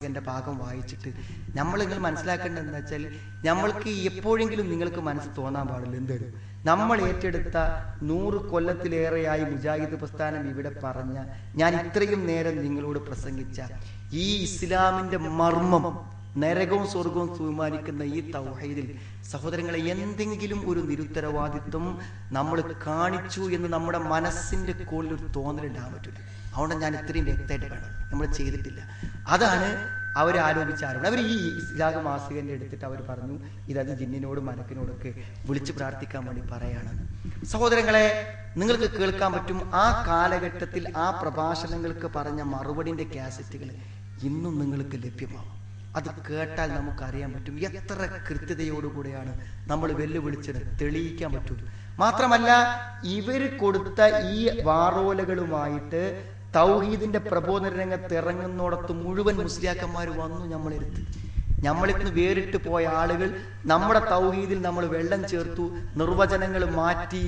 എന്റെ ഭാഗം വായിച്ചിട്ട് നിങ്ങൾ മനസ്സിലാക്കേണ്ടത് എന്താ വെച്ചാൽ, നമ്മൾക്ക് എപ്പോഴെങ്കിലും നിങ്ങൾക്ക് മനസ്സ് തോന്നാൻ പാടില്ല എന്താണ് നമ്മൾ ഏറ്റെടുത്ത 100 കൊല്ലത്തിലേറെയായി മുജാഹിദ് പ്രസ്ഥാനം ഇവിടെ പറഞ്ഞ, ഞാൻ ഇത്രയും നേരം നിങ്ങളോട് പ്രസംഗിച്ച ഈ ഇസ്ലാമിന്റെ മർമ്മം, നരകവും സ്വർഗവും തീരുമാനിക്കുന്ന ഈ തൗഹീദിൽ സഹോദരങ്ങളെ എന്തെങ്കിലും ഒരു നിരുത്തരവാദിത്വം നമ്മൾ കാണിച്ചു എന്ന് നമ്മുടെ മനസ്സിന്റെ കോളിൽ ഒരു തോന്നലുണ്ടാകാൻ പറ്റില്ല. അതുകൊണ്ട് ഞാൻ ഇത്രയും വ്യക്തമായിട്ട് വേണം, നമ്മൾ ചെയ്തിട്ടില്ല. അതാണ് അവർ ആരോപിച്ച ആരോപണം. അവർ ഈ ഇസ്ലാഹ് മാസികന്റെ എടുത്തിട്ട് അവർ പറഞ്ഞു ഇതത് ജിന്നിനോടും മലക്കിനോടൊക്കെ വിളിച്ചു പ്രാർത്ഥിക്കാൻ വേണ്ടി പറയാണ്. സഹോദരങ്ങളെ, നിങ്ങൾക്ക് കേൾക്കാൻ പറ്റും ആ കാലഘട്ടത്തിൽ ആ പ്രഭാഷണങ്ങൾക്ക് പറഞ്ഞ മറുപടിന്റെ കാസറ്റുകൾ ഇന്നും നിങ്ങൾക്ക് ലഭ്യമാവും. അത് കേട്ടാൽ നമുക്കറിയാൻ പറ്റും എത്ര കൃത്യതയോടുകൂടെയാണ് നമ്മൾ വെല്ലുവിളിച്ചത് തെളിയിക്കാൻ പറ്റും. മാത്രമല്ല, ഇവർ കൊടുത്ത ഈ വാറോലകളുമായിട്ട് തൗഹീദിന്റെ പ്രബോധന രംഗത്ത് ഇറങ്ങുന്നോടത്ത് മുഴുവൻ മുസ്ലിയാക്കന്മാർ വന്നു നമ്മളിന്ന് വേറിട്ട് പോയ ആളുകൾ നമ്മുടെ തൗഹീദിൽ നമ്മൾ വെള്ളം ചേർത്തു, നിർവചനങ്ങൾ മാറ്റി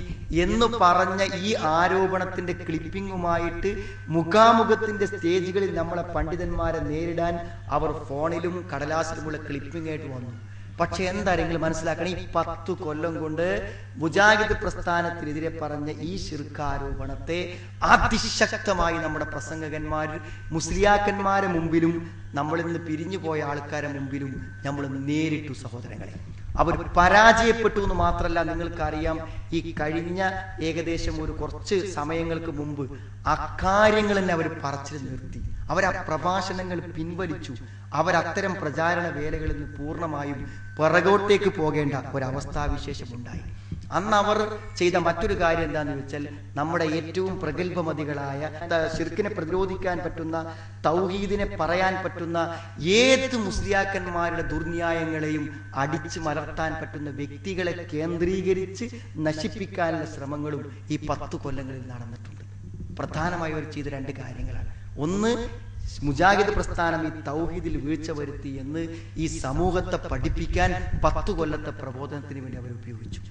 എന്ന് പറഞ്ഞ ഈ ആരോപണത്തിന്റെ ക്ലിപ്പിങ്ങുമായിട്ട് മുഖാമുഖത്തിന്റെ സ്റ്റേജുകളിൽ നമ്മളെ പണ്ഡിതന്മാരെ നേരിടാൻ അവർ ഫോണിലും കടലാസിലുമുള്ള ക്ലിപ്പിംഗ് ആയിട്ട് വന്നു. പക്ഷെ എന്താരെങ്കിലും മനസ്സിലാക്കണം, ഈ 10 കൊല്ലം കൊണ്ട് മുജാഹിദ് പ്രസ്ഥാനത്തിനെതിരെ പറഞ്ഞ ഈ ശിർക്കാരോപണത്തെ അതിശക്തമായി നമ്മുടെ പ്രസംഗകന്മാർ മുസ്ലിയാക്കന്മാരെ മുമ്പിലും നമ്മളിന്ന് പിരിഞ്ഞു പോയ ആൾക്കാരെ മുമ്പിലും നമ്മൾ നേരിട്ടു. സഹോദരങ്ങളെ, അവർ പരാജയപ്പെട്ടു എന്ന് മാത്രമല്ല, നിങ്ങൾക്കറിയാം ഈ കഴിഞ്ഞ ഏകദേശം ഒരു കുറച്ച് സമയങ്ങൾക്ക് മുമ്പ് അക്കാര്യങ്ങൾ തന്നെ അവർ പറച്ചിൽ നിർത്തി. അവരാ പ്രഭാഷണങ്ങൾ പിൻവലിച്ചു. അവരത്തരം പ്രചാരണ വേലകളിൽ നിന്ന് പൂർണ്ണമായും പിറകോട്ടേക്ക് പോകേണ്ട ഒരവസ്ഥാവിശേഷം ഉണ്ടായി. അന്ന് അവർ ചെയ്ത മറ്റൊരു കാര്യം എന്താണെന്ന് വെച്ചാൽ, നമ്മുടെ ഏറ്റവും പ്രഗത്ഭമതികളായ ശിർക്കിനെ പ്രതിരോധിക്കാൻ പറ്റുന്ന, തൗഹീദിനെ പറയാൻ പറ്റുന്ന ഏത് മുസ്ലിയാക്കന്മാരുടെ ദുർന്യായങ്ങളെയും അടിച്ചു മലർത്താൻ പറ്റുന്ന വ്യക്തികളെ കേന്ദ്രീകരിച്ച് നശിപ്പിക്കാനുള്ള ശ്രമങ്ങളും ഈ 10 കൊല്ലങ്ങളിൽ നടന്നിട്ടുണ്ട്. പ്രധാനമായി അവർ ചെയ്ത 2 കാര്യങ്ങളാണ്. ഒന്ന്, മുജാഹിദ് പ്രസ്ഥാനം ഈ തൗഹീദിൽ വീഴ്ച വരുത്തി എന്ന് ഈ സമൂഹത്തെ പഠിപ്പിക്കാൻ 10 കൊല്ലത്തെ പ്രബോധനത്തിന് വേണ്ടി അവർ ഉപയോഗിച്ചു.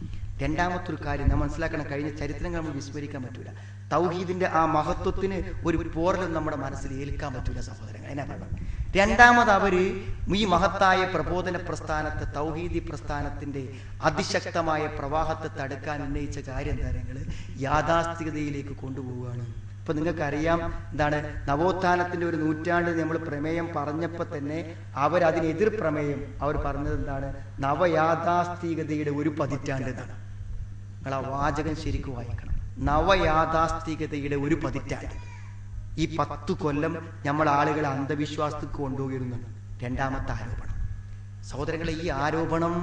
രണ്ടാമത്തൊരു കാര്യം നാം മനസ്സിലാക്കണം, കഴിഞ്ഞ ചരിത്രങ്ങൾ നമ്മൾ വിസ്മരിക്കാൻ പറ്റൂല. തൗഹീദിന്റെ ആ മഹത്വത്തിന് ഒരു പോറലും നമ്മുടെ മനസ്സിൽ ഏൽക്കാൻ പറ്റൂല സഹോദരങ്ങൾ. എന്നാ പറയുന്നത്, രണ്ടാമത് അവര് ഈ മഹത്തായ പ്രബോധന പ്രസ്ഥാനത്തെ, തൗഹീദി പ്രസ്ഥാനത്തിന്റെ അതിശക്തമായ പ്രവാഹത്തെ തടുക്കാൻ ഉന്നയിച്ച കാര്യങ്ങൾ യാഥാസ്ഥികതയിലേക്ക് കൊണ്ടുപോവുകയാണ്. ഇപ്പൊ നിങ്ങൾക്കറിയാം എന്താണ്, നവോത്ഥാനത്തിന്റെ ഒരു നൂറ്റാണ്ട് നമ്മൾ പ്രമേയം പറഞ്ഞപ്പോ തന്നെ അവരതിന് എതിർ പ്രമേയം അവർ പറഞ്ഞത് എന്താണ്, നവയാഥാസ്ഥികതയുടെ ഒരു പതിറ്റാണ്ട് എന്നാണ്. നിങ്ങൾ ആ വാചകം ശരിക്കും വായിക്കണം. നവയാഥാസ്ഥികതയുടെ ഒരു പതിറ്റാണ്ട്. ഈ 10 കൊല്ലം നമ്മൾ ആളുകളെ അന്ധവിശ്വാസത്തിക്ക് കൊണ്ടുപോയിരുന്നാണ് രണ്ടാമത്തെ ആരോപണം. സഹോദരങ്ങളെ, ഈ ആരോപണം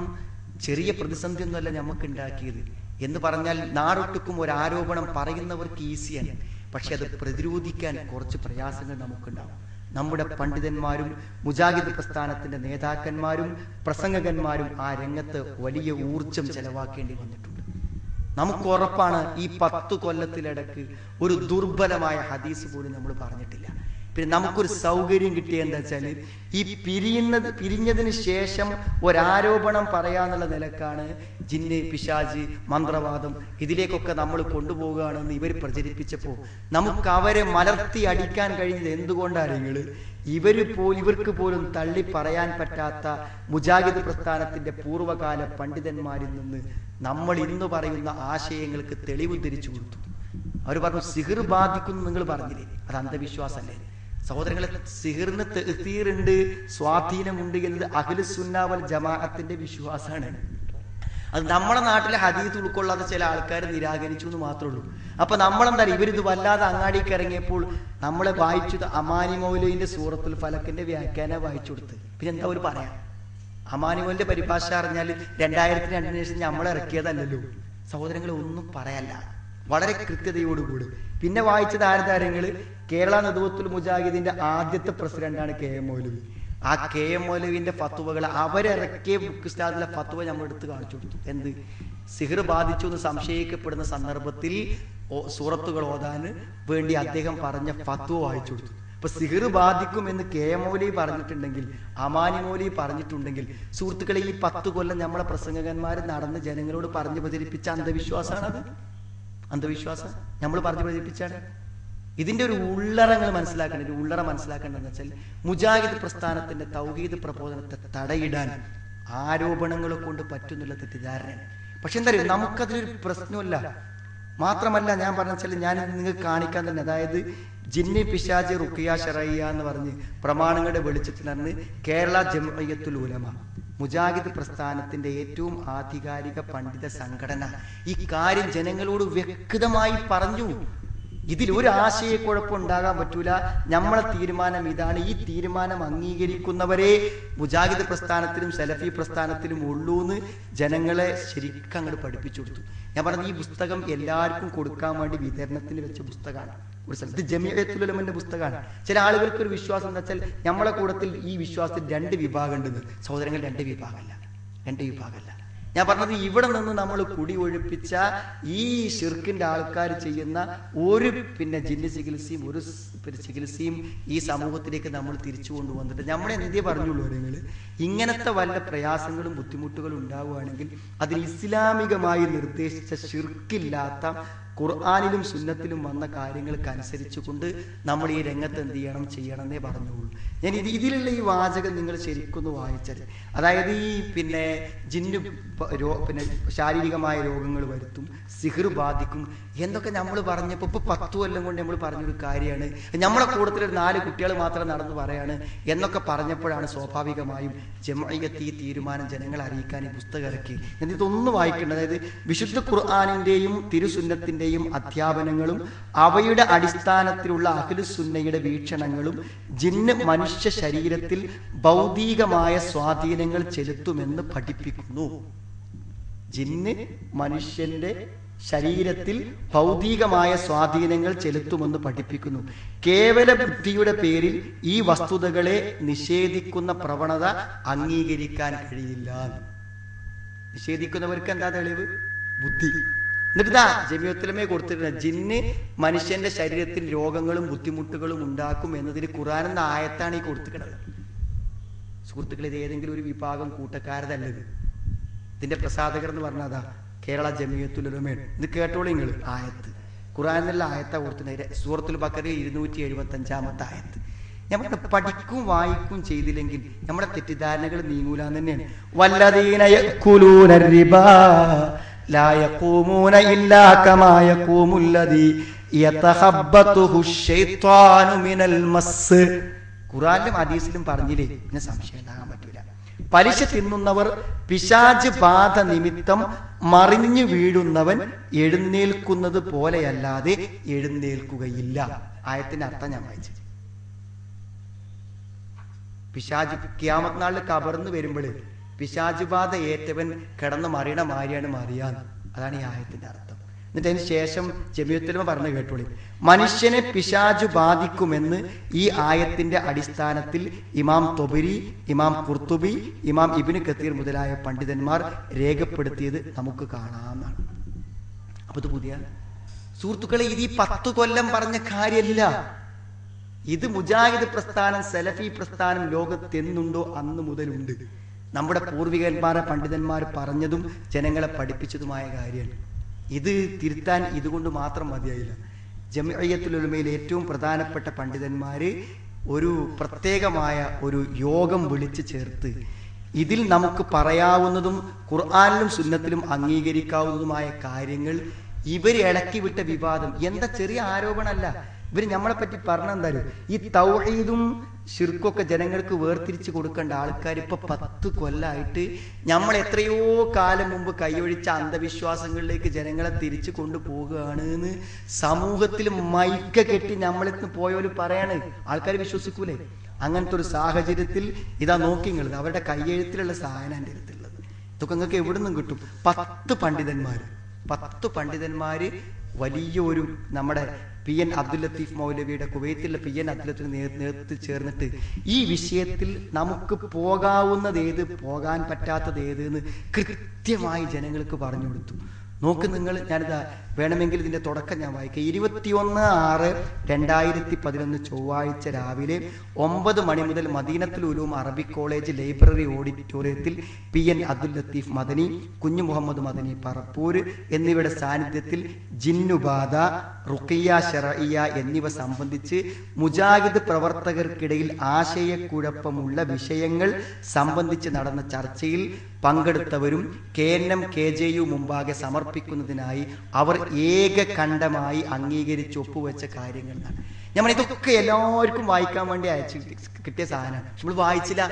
ചെറിയ പ്രതിസന്ധി ഒന്നുമല്ല നമുക്ക് ഉണ്ടാക്കിയത്. എന്ന് പറഞ്ഞാൽ നാടൊട്ടുക്കും ഒരു ആരോപണം പറയുന്നവർക്ക് ഈസിയാണ്, പക്ഷെ അത് പ്രതിരോധിക്കാൻ കുറച്ച് പ്രയാസങ്ങൾ നമുക്കുണ്ടാവും. നമ്മുടെ പണ്ഡിതന്മാരും മുജാഹിദ് പ്രസ്ഥാനത്തിന്റെ നേതാക്കന്മാരും പ്രസംഗകന്മാരും ആ രംഗത്ത് വലിയ ഊർജം ചെലവാക്കേണ്ടി വന്നിട്ടുണ്ട്. നമുക്ക് ഉറപ്പാണ് ഈ 10 കൊല്ലത്തിലിടക്ക് ഒരു ദുർബലമായ ഹദീസ് പോലും നമ്മൾ പറഞ്ഞിട്ടില്ല. പിന്നെ നമുക്കൊരു സൗകര്യം കിട്ടിയ എന്താ വെച്ചാൽ, ഈ പിരിഞ്ഞതിന് ശേഷം ഒരാരോപണം പറയാന്നുള്ള നിലക്കാണ് ജിന്ന്, പിശാച്, മന്ത്രവാദം ഇതിലേക്കൊക്കെ നമ്മൾ കൊണ്ടുപോവുകയാണെന്ന് ഇവർ പ്രചരിപ്പിച്ചപ്പോൾ നമുക്ക് അവരെ മലർത്തി അടിക്കാൻ കഴിഞ്ഞത് എന്തുകൊണ്ടാണ്? ഇവർക്ക് പോലും തള്ളി പറയാൻ പറ്റാത്ത മുജാഹിദ് പ്രസ്ഥാനത്തിന്റെ പൂർവ്വകാല പണ്ഡിതന്മാരിൽ നിന്ന് നമ്മൾ ഇന്ന് പറയുന്ന ആശയങ്ങൾക്ക് തെളിവ് ധരിച്ചു കൊടുത്തു. അവർ പറഞ്ഞു സിഹിർ ബാധിക്കുന്നു. നിങ്ങൾ പറഞ്ഞില്ലേ, അത് അന്ധവിശ്വാസമല്ലേ? സഹോദരങ്ങളെ, സിഹിറിന് തഅ്സീറുണ്ട്, സ്വാധീനമുണ്ട് എന്നത് അഹ്ലുസുന്ന വൽ ജമാഅത്തിന്റെ വിശ്വാസമാണ്. അത് നമ്മുടെ നാട്ടിലെ ഹദീസ് ഉൾക്കൊള്ളാതെ ചില ആൾക്കാർ നിരാകരിച്ചു എന്ന് മാത്രമേ ഉള്ളൂ. അപ്പൊ നമ്മളെന്താ, ഇവരിത് വല്ലാതെ അങ്ങാടിക്ക് ഇറങ്ങിയപ്പോൾ നമ്മളെ വായിച്ചു അമാനി മൗലവിന്റെ സൂറത്തുൽ ഫലക്കിന്റെ വ്യാഖ്യാനം വായിച്ചു കൊടുത്ത്. പിന്നെ എന്താ ഒരു പറയാം, അമാനി മൗലിന്റെ പരിഭാഷ അറിഞ്ഞാൽ 2002 ശേഷം നമ്മൾ ഇറക്കിയതല്ലല്ലോ. സഹോദരങ്ങളെ, ഒന്നും പറയല്ല, വളരെ കൃത്യതയോടുകൂടി. പിന്നെ വായിച്ചത് ആരതാരങ്ങള്, കേരള നദുവത്തുൽ മുജാഹിദിന്റെ ആദ്യത്തെ പ്രസിഡന്റാണ് KM മൗലവി. ആ KM മൗലവിന്റെ ഫത്വകൾ, അവരിറക്കിയ ബുക്ക് സ്റ്റാദിലെ ഫത്വ നമ്മൾ എടുത്ത് കാണിച്ചു കൊടുത്തു. എന്ത്, സിഹിർ ബാധിച്ചു എന്ന് സംശയിക്കപ്പെടുന്ന സന്ദർഭത്തിൽ സൂറത്തുകൾ ഓതാൻ വേണ്ടി അദ്ദേഹം പറഞ്ഞ ഫത്വ വായിച്ചു കൊടുത്തു. ഇപ്പൊ സിഹിർ ബാധിക്കും എന്ന് KM മൗലവി പറഞ്ഞിട്ടുണ്ടെങ്കിൽ, അമാനി മൗലവി പറഞ്ഞിട്ടുണ്ടെങ്കിൽ, സുഹൃത്തുക്കളെ, ഈ 10 കൊല്ലം നമ്മളെ പ്രസംഗകന്മാർ നടന്ന് ജനങ്ങളോട് പറഞ്ഞു പ്രചരിപ്പിച്ച അന്ധവിശ്വാസമാണത്. അന്ധവിശ്വാസം നമ്മൾ പറഞ്ഞു പ്രചരിപ്പിച്ചാണ്. ഇതിന്റെ ഒരു ഉള്ളറങ്ങൾ മനസ്സിലാക്കേണ്ടത്, ഒരു ഉള്ളറ മനസ്സിലാക്കേണ്ടതെന്ന് വെച്ചാൽ മുജാഹിദ് പ്രസ്ഥാനത്തിന്റെ തൗഹീദ് പ്രബോധനത്തെ തടയിടാൻ ആരോപണങ്ങളെ കൊണ്ട് പറ്റുന്നുള്ള തെറ്റിദ്ധാരണയാണ്. പക്ഷെ എന്താ പറയുക, നമുക്കതിലൊരു പ്രശ്നമില്ല. മാത്രമല്ല ഞാൻ പറഞ്ഞ വെച്ചാൽ ഞാൻ നിങ്ങൾക്ക് കാണിക്കാൻ തന്നെ, അതായത് ജിന്നി പിശാച് റുഖിയ ശറയ്യ എന്ന് പറഞ്ഞ് പ്രമാണങ്ങളുടെ വെളിച്ചത്തിലാണ് കേരള ജംഇയ്യത്തുൽ ഉലമ മുജാഹിദ് പ്രസ്ഥാനത്തിന്റെ ഏറ്റവും ആധികാരിക പണ്ഡിത സംഘടന ഈ കാര്യം ജനങ്ങളോട് വ്യക്തമായി പറഞ്ഞു. ഇതിൽ ഒരു ആശയക്കുഴപ്പം ഉണ്ടാകാൻ പറ്റൂല. നമ്മളെ തീരുമാനം ഇതാണ്. ഈ തീരുമാനം അംഗീകരിക്കുന്നവരെ മുജാഹിദ് പ്രസ്ഥാനത്തിലും സലഫി പ്രസ്ഥാനത്തിലും ഉള്ളൂന്ന് ജനങ്ങളെ ശരിക്കും അങ്ങോട്ട് പഠിപ്പിച്ചു കൊടുത്തു. ഞാൻ പറഞ്ഞത് ഈ പുസ്തകം എല്ലാവർക്കും കൊടുക്കാൻ വേണ്ടി വിതരണത്തിന് വെച്ച പുസ്തകമാണ്. ഒരു സ്ഥലത്ത് ജമിയത്തുൽ ഉലമയുടെ പുസ്തകമാണ്. ചില ആളുകൾക്ക് ഒരു വിശ്വാസം എന്താ വെച്ചാൽ നമ്മളെ കൂട്ടത്തിൽ ഈ വിശ്വാസത്തിൽ 2 വിഭാഗം ഉണ്ടെന്ന്. സഹോദരങ്ങൾ, 2 വിഭാഗമല്ല. ഞാൻ പറഞ്ഞത് ഇവിടെ നിന്ന് നമ്മൾ കുടി ഒഴിപ്പിച്ച ഈ ഷിർക്കിന്റെ ആൾക്കാർ ചെയ്യുന്ന ഒരു ജിന്ന് ചികിത്സയും ഒരു ചികിത്സയും ഈ സമൂഹത്തിലേക്ക് നമ്മൾ തിരിച്ചു കൊണ്ടുവന്നിട്ട് നമ്മളെ എന്തേ പറഞ്ഞുള്ളൂ, നിങ്ങൾ ഇങ്ങനത്തെ വല്ല പ്രയാസങ്ങളും ബുദ്ധിമുട്ടുകളും ഉണ്ടാവുകയാണെങ്കിൽ അതിൽ ഇസ്ലാമികമായി നിർദ്ദേശിച്ച ഷിർക്കില്ലാത്ത ഖുർആനിലും സുന്നത്തിലും വന്ന കാര്യങ്ങൾക്ക് അനുസരിച്ച് കൊണ്ട് നമ്മൾ ഈ രംഗത്ത് എന്ത് ചെയ്യണം എന്നേ പറഞ്ഞുള്ളൂ. ഞാൻ ഇതിലുള്ള ഈ വാചകം നിങ്ങൾ ശരിക്കൊന്ന് വായിച്ചത്, അതായത് ഈ ജിന്ന് ശാരീരികമായ രോഗങ്ങൾ വരുത്തും, സിഹിർ ബാധിക്കും എന്നൊക്കെ നമ്മൾ പറഞ്ഞപ്പോൾ ഇപ്പൊ 10 കൊല്ലം കൊണ്ട് നമ്മൾ പറഞ്ഞൊരു കാര്യമാണ്. നമ്മളെ കൂട്ടത്തിൽ 4 കുട്ടികൾ മാത്രം നടന്നു പറയാണ് എന്നൊക്കെ പറഞ്ഞപ്പോഴാണ് സ്വാഭാവികമായും ജംഇയ്യത്ത് ഈ തീരുമാനം ജനങ്ങളെ അറിയിക്കാൻ ഈ പുസ്തകം ഇറക്കി. ഇതൊന്ന് വായിക്കേണ്ടത്, അതായത് വിശുദ്ധ ഖുർആനിന്റെയും തിരുസുന്നത്തിന്റെയും അധ്യാപനങ്ങളും അവയുടെ അടിസ്ഥാനത്തിലുള്ള അഹ്ലുസുന്നയുടെ വീക്ഷണങ്ങളും ജിന്ന് മനുഷ്യ ശരീരത്തിൽ ഭൗതികമായ സ്വാധീനങ്ങൾ ചെലുത്തുമെന്ന് പഠിപ്പിക്കുന്നു. ജിന്ന് മനുഷ്യന്റെ ശരീരത്തിൽ ഭൗതികമായ സ്വാധീനങ്ങൾ ചെലുത്തുമെന്ന് പഠിപ്പിക്കുന്നു. കേവല ബുദ്ധിയുടെ പേരിൽ ഈ വസ്തുതകളെ നിഷേധിക്കുന്ന പ്രവണത അംഗീകരിക്കാൻ കഴിയില്ല. നിഷേധിക്കുന്നവർക്ക് എന്താ തെളിവ്? ബുദ്ധി. എന്നിട്ടാ ജമിയത്തുലമയെ കൊടുത്തിട്ടുണ്ട്, ജിന്ന് മനുഷ്യന്റെ ശരീരത്തിൽ രോഗങ്ങളും ബുദ്ധിമുട്ടുകളും ഉണ്ടാക്കും എന്നതിന് ഖുർആൻ എന്ന ആയത്താണ് ഈ കൊടുത്തിട്ടുള്ളത്. സുഹൃത്തുക്കളെ, ഇത് ഏതെങ്കിലും ഒരു വിഭാഗം കൂട്ടക്കാരതല്ലത്. ഇതിന്റെ പ്രസാധകർ എന്ന് പറഞ്ഞാൽ അതാ കേരള ജമിയത്തുൽ ഉലമയാണ്. ഇത് കേട്ടോളൂ നിങ്ങൾ. ആയത്ത് ഖുർആൻ എന്നുള്ള ആയത്താ കൊടുത്തിട്ടുണ്ട്. സൂറത്തുൽ ബഖറ 275-ാമത്തെ ആയത്ത്. നമ്മൾ പഠിക്കും വായിക്കും ചെയ്തില്ലെങ്കിൽ നമ്മുടെ തെറ്റിദ്ധാരണകൾ നീങ്ങൂലാന്ന് തന്നെയാണ്. വല്ലദീന യഅ്കുലൂന റിബാ ലാ യഖൂമൂന ഇല്ലാ കമാ യഖൂമുൽ ലദീ യതഖബ്ബതുഹു ശൈത്വാനു മിനൽ മസ്. ഖുർആനിലും ഹദീസിലും പറഞ്ഞില്ലേ, പിന്നെ സംശയം ഉണ്ടാകാൻ പറ്റൂല. പലിശ തിന്നുന്നവർ പിശാച് ബാധ നിമിത്തം മറിഞ്ഞു വീഴുന്നവൻ എഴുന്നേൽക്കുന്നത് പോലെയല്ലാതെ എഴുന്നേൽക്കുകയില്ല. ആയത്തിന്റെ അർത്ഥം ഞാൻ വായിച്ചു. പിശാച് ഖിയാമത്ത് നാളിൽ കബർന്ന് വരുമ്പോൾ പിശാച് ബാധ ഏറ്റവൻ കിടന്ന് മറിയണ മാരിയാണ് മറിയാൻ. അതാണ് ഈ ആയത്തിന്റെ അർത്ഥം. എന്നിട്ട് അതിന് ശേഷം ജമിയത്തുലമ പറഞ്ഞു കേട്ടോളി, മനുഷ്യനെ പിശാചു ബാധിക്കുമെന്ന് ഈ ആയത്തിന്റെ അടിസ്ഥാനത്തിൽ ഇമാം തൊബരി, ഇമാം ഖുർത്തുബി, ഇമാം ഇബ്നു കത്തീർ മുതലായ പണ്ഡിതന്മാർ രേഖപ്പെടുത്തിയത് നമുക്ക് കാണാമെന്നാണ്. അപ്പൊ ഇത് പുതിയ സുഹൃത്തുക്കളെ, ഇത് ഈ 10 കൊല്ലം പറഞ്ഞ കാര്യമല്ല. ഇത് മുജാഹിദ് പ്രസ്ഥാനം, സലഫി പ്രസ്ഥാനം ലോകത്തെന്നുണ്ടോ അന്ന് മുതലുണ്ട്. നമ്മുടെ പൂർവികന്മാരെ പണ്ഡിതന്മാർ പറഞ്ഞതും ജനങ്ങളെ പഠിപ്പിച്ചതുമായ കാര്യമാണ്. ഇത് തിരുത്താൻ ഇതുകൊണ്ട് മാത്രം മതിയായില്ല. ജമിഅത്തുൽ ഉലമയിൽ ഏറ്റവും പ്രധാനപ്പെട്ട പണ്ഡിതന്മാര് ഒരു പ്രത്യേകമായ ഒരു യോഗം വിളിച്ചു ചേർത്ത് ഇതിൽ നമുക്ക് പറയാവുന്നതും ഖുർആനിലും സുന്നത്തിലും അംഗീകരിക്കാവുന്നതുമായ കാര്യങ്ങൾ ഇവർ ഇളക്കി വിട്ട വിവാദം എന്താ ചെറിയ ആരോപണമല്ല. ഇവർ നമ്മളെ പറ്റി പറഞ്ഞെന്തായാലും ഈ തൗഹീദും ശിർക്കൊക്കെ ജനങ്ങൾക്ക് വേർതിരിച്ച് കൊടുക്കേണ്ട ആൾക്കാർ ഇപ്പൊ 10 കൊല്ലമായിട്ട് നമ്മൾ എത്രയോ കാലം മുമ്പ് കൈയൊഴിച്ച അന്ധവിശ്വാസങ്ങളിലേക്ക് ജനങ്ങളെ തിരിച്ചു കൊണ്ടുപോകുകയാണ് എന്ന് സമൂഹത്തിൽ മൈക്ക കെട്ടി നമ്മളെന്ന് പോയവര് പറയാണ്. ആൾക്കാർ വിശ്വസിക്കൂലേ? അങ്ങനത്തെ ഒരു സാഹചര്യത്തിൽ ഇതാ നോക്കിങ്ങൾ, അവരുടെ കൈയെഴുത്തിലുള്ള സാധനം എൻ്റെ അടുത്തുള്ളത്. ഇതൊക്കെ നിങ്ങൾക്ക് എവിടെ നിന്നും കിട്ടും? 10 പണ്ഡിതന്മാര് വലിയ ഒരു നമ്മുടെ PN അബ്ദുൽ ലത്തീഫ് മൗലവിയുടെ കുവൈത്തിലെ PN അബ്ദുൽ ലത്തീഫ് നേതൃത്വത്തിൽ ചേർന്നിട്ട് ഈ വിഷയത്തിൽ നമുക്ക് പോകാവുന്നത് ഏത്, പോകാൻ പറ്റാത്തത് ഏത് എന്ന് കൃത്യമായി ജനങ്ങൾക്ക് പറഞ്ഞു കൊടുത്തു. നോക്ക് നിങ്ങൾ. ഞാനിതാ വേണമെങ്കിൽ ഇതിന്റെ തുടക്കം ഞാൻ വായിക്കാം. 21/6/2011 ചൊവ്വാഴ്ച രാവിലെ 9 മണി മുതൽ മദീനത്തുൽ ഉലൂം അറബിക് കോളേജ് ലൈബ്രറി ഓഡിറ്റോറിയത്തിൽ PN അബ്ദുൽ ലത്തീഫ് മദനി, കുഞ്ഞു മുഹമ്മദ് മദനി പറപ്പൂർ എന്നിവരുടെ സാന്നിധ്യത്തിൽ ജിന്നുബാധ, റുഖിയ ശർഇയ്യ എന്നിവ സംബന്ധിച്ച് മുജാഹിദ് പ്രവർത്തകർക്കിടയിൽ ആശയക്കുഴപ്പമുള്ള വിഷയങ്ങൾ സംബന്ധിച്ച് നടന്ന ചർച്ചയിൽ പങ്കെടുത്തവരും KNM KJU മുമ്പാകെ സമർപ്പിക്കുന്നതിനായി അവർ ഏകകണ്ഠമായി അംഗീകരിച്ച് ഒപ്പുവെച്ച കാര്യങ്ങളാണ്. ഞാൻ ഇതൊക്കെ എല്ലാവർക്കും വായിക്കാൻ വേണ്ടി അയച്ചു കിട്ടിയ സാധനമാണ്. നമ്മൾ വായിച്ചില്ല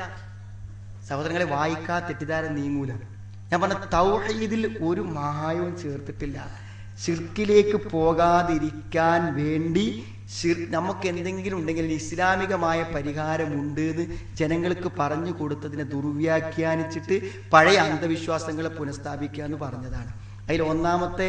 സഹോദരങ്ങളെ. വായിക്കാതെ തെറ്റിദ്ധാരണ നീങ്ങൂല. ഞാൻ പറഞ്ഞ തൗഹീദിൽ ഒരു മായവും ചേർത്തിട്ടില്ല. ശിർക്കിലേക്ക് പോകാതിരിക്കാൻ വേണ്ടി നമുക്ക് എന്തെങ്കിലും ഉണ്ടെങ്കിൽ ഇസ്ലാമികമായ പരിഹാരമുണ്ട് എന്ന് ജനങ്ങൾക്ക് പറഞ്ഞു കൊടുത്തതിനെ ദുർവ്യാഖ്യാനിച്ചിട്ട് പഴയ അന്ധവിശ്വാസങ്ങളെ പുനഃസ്ഥാപിക്കുക എന്ന് പറഞ്ഞതാണ്. അതിൽ ഒന്നാമത്തെ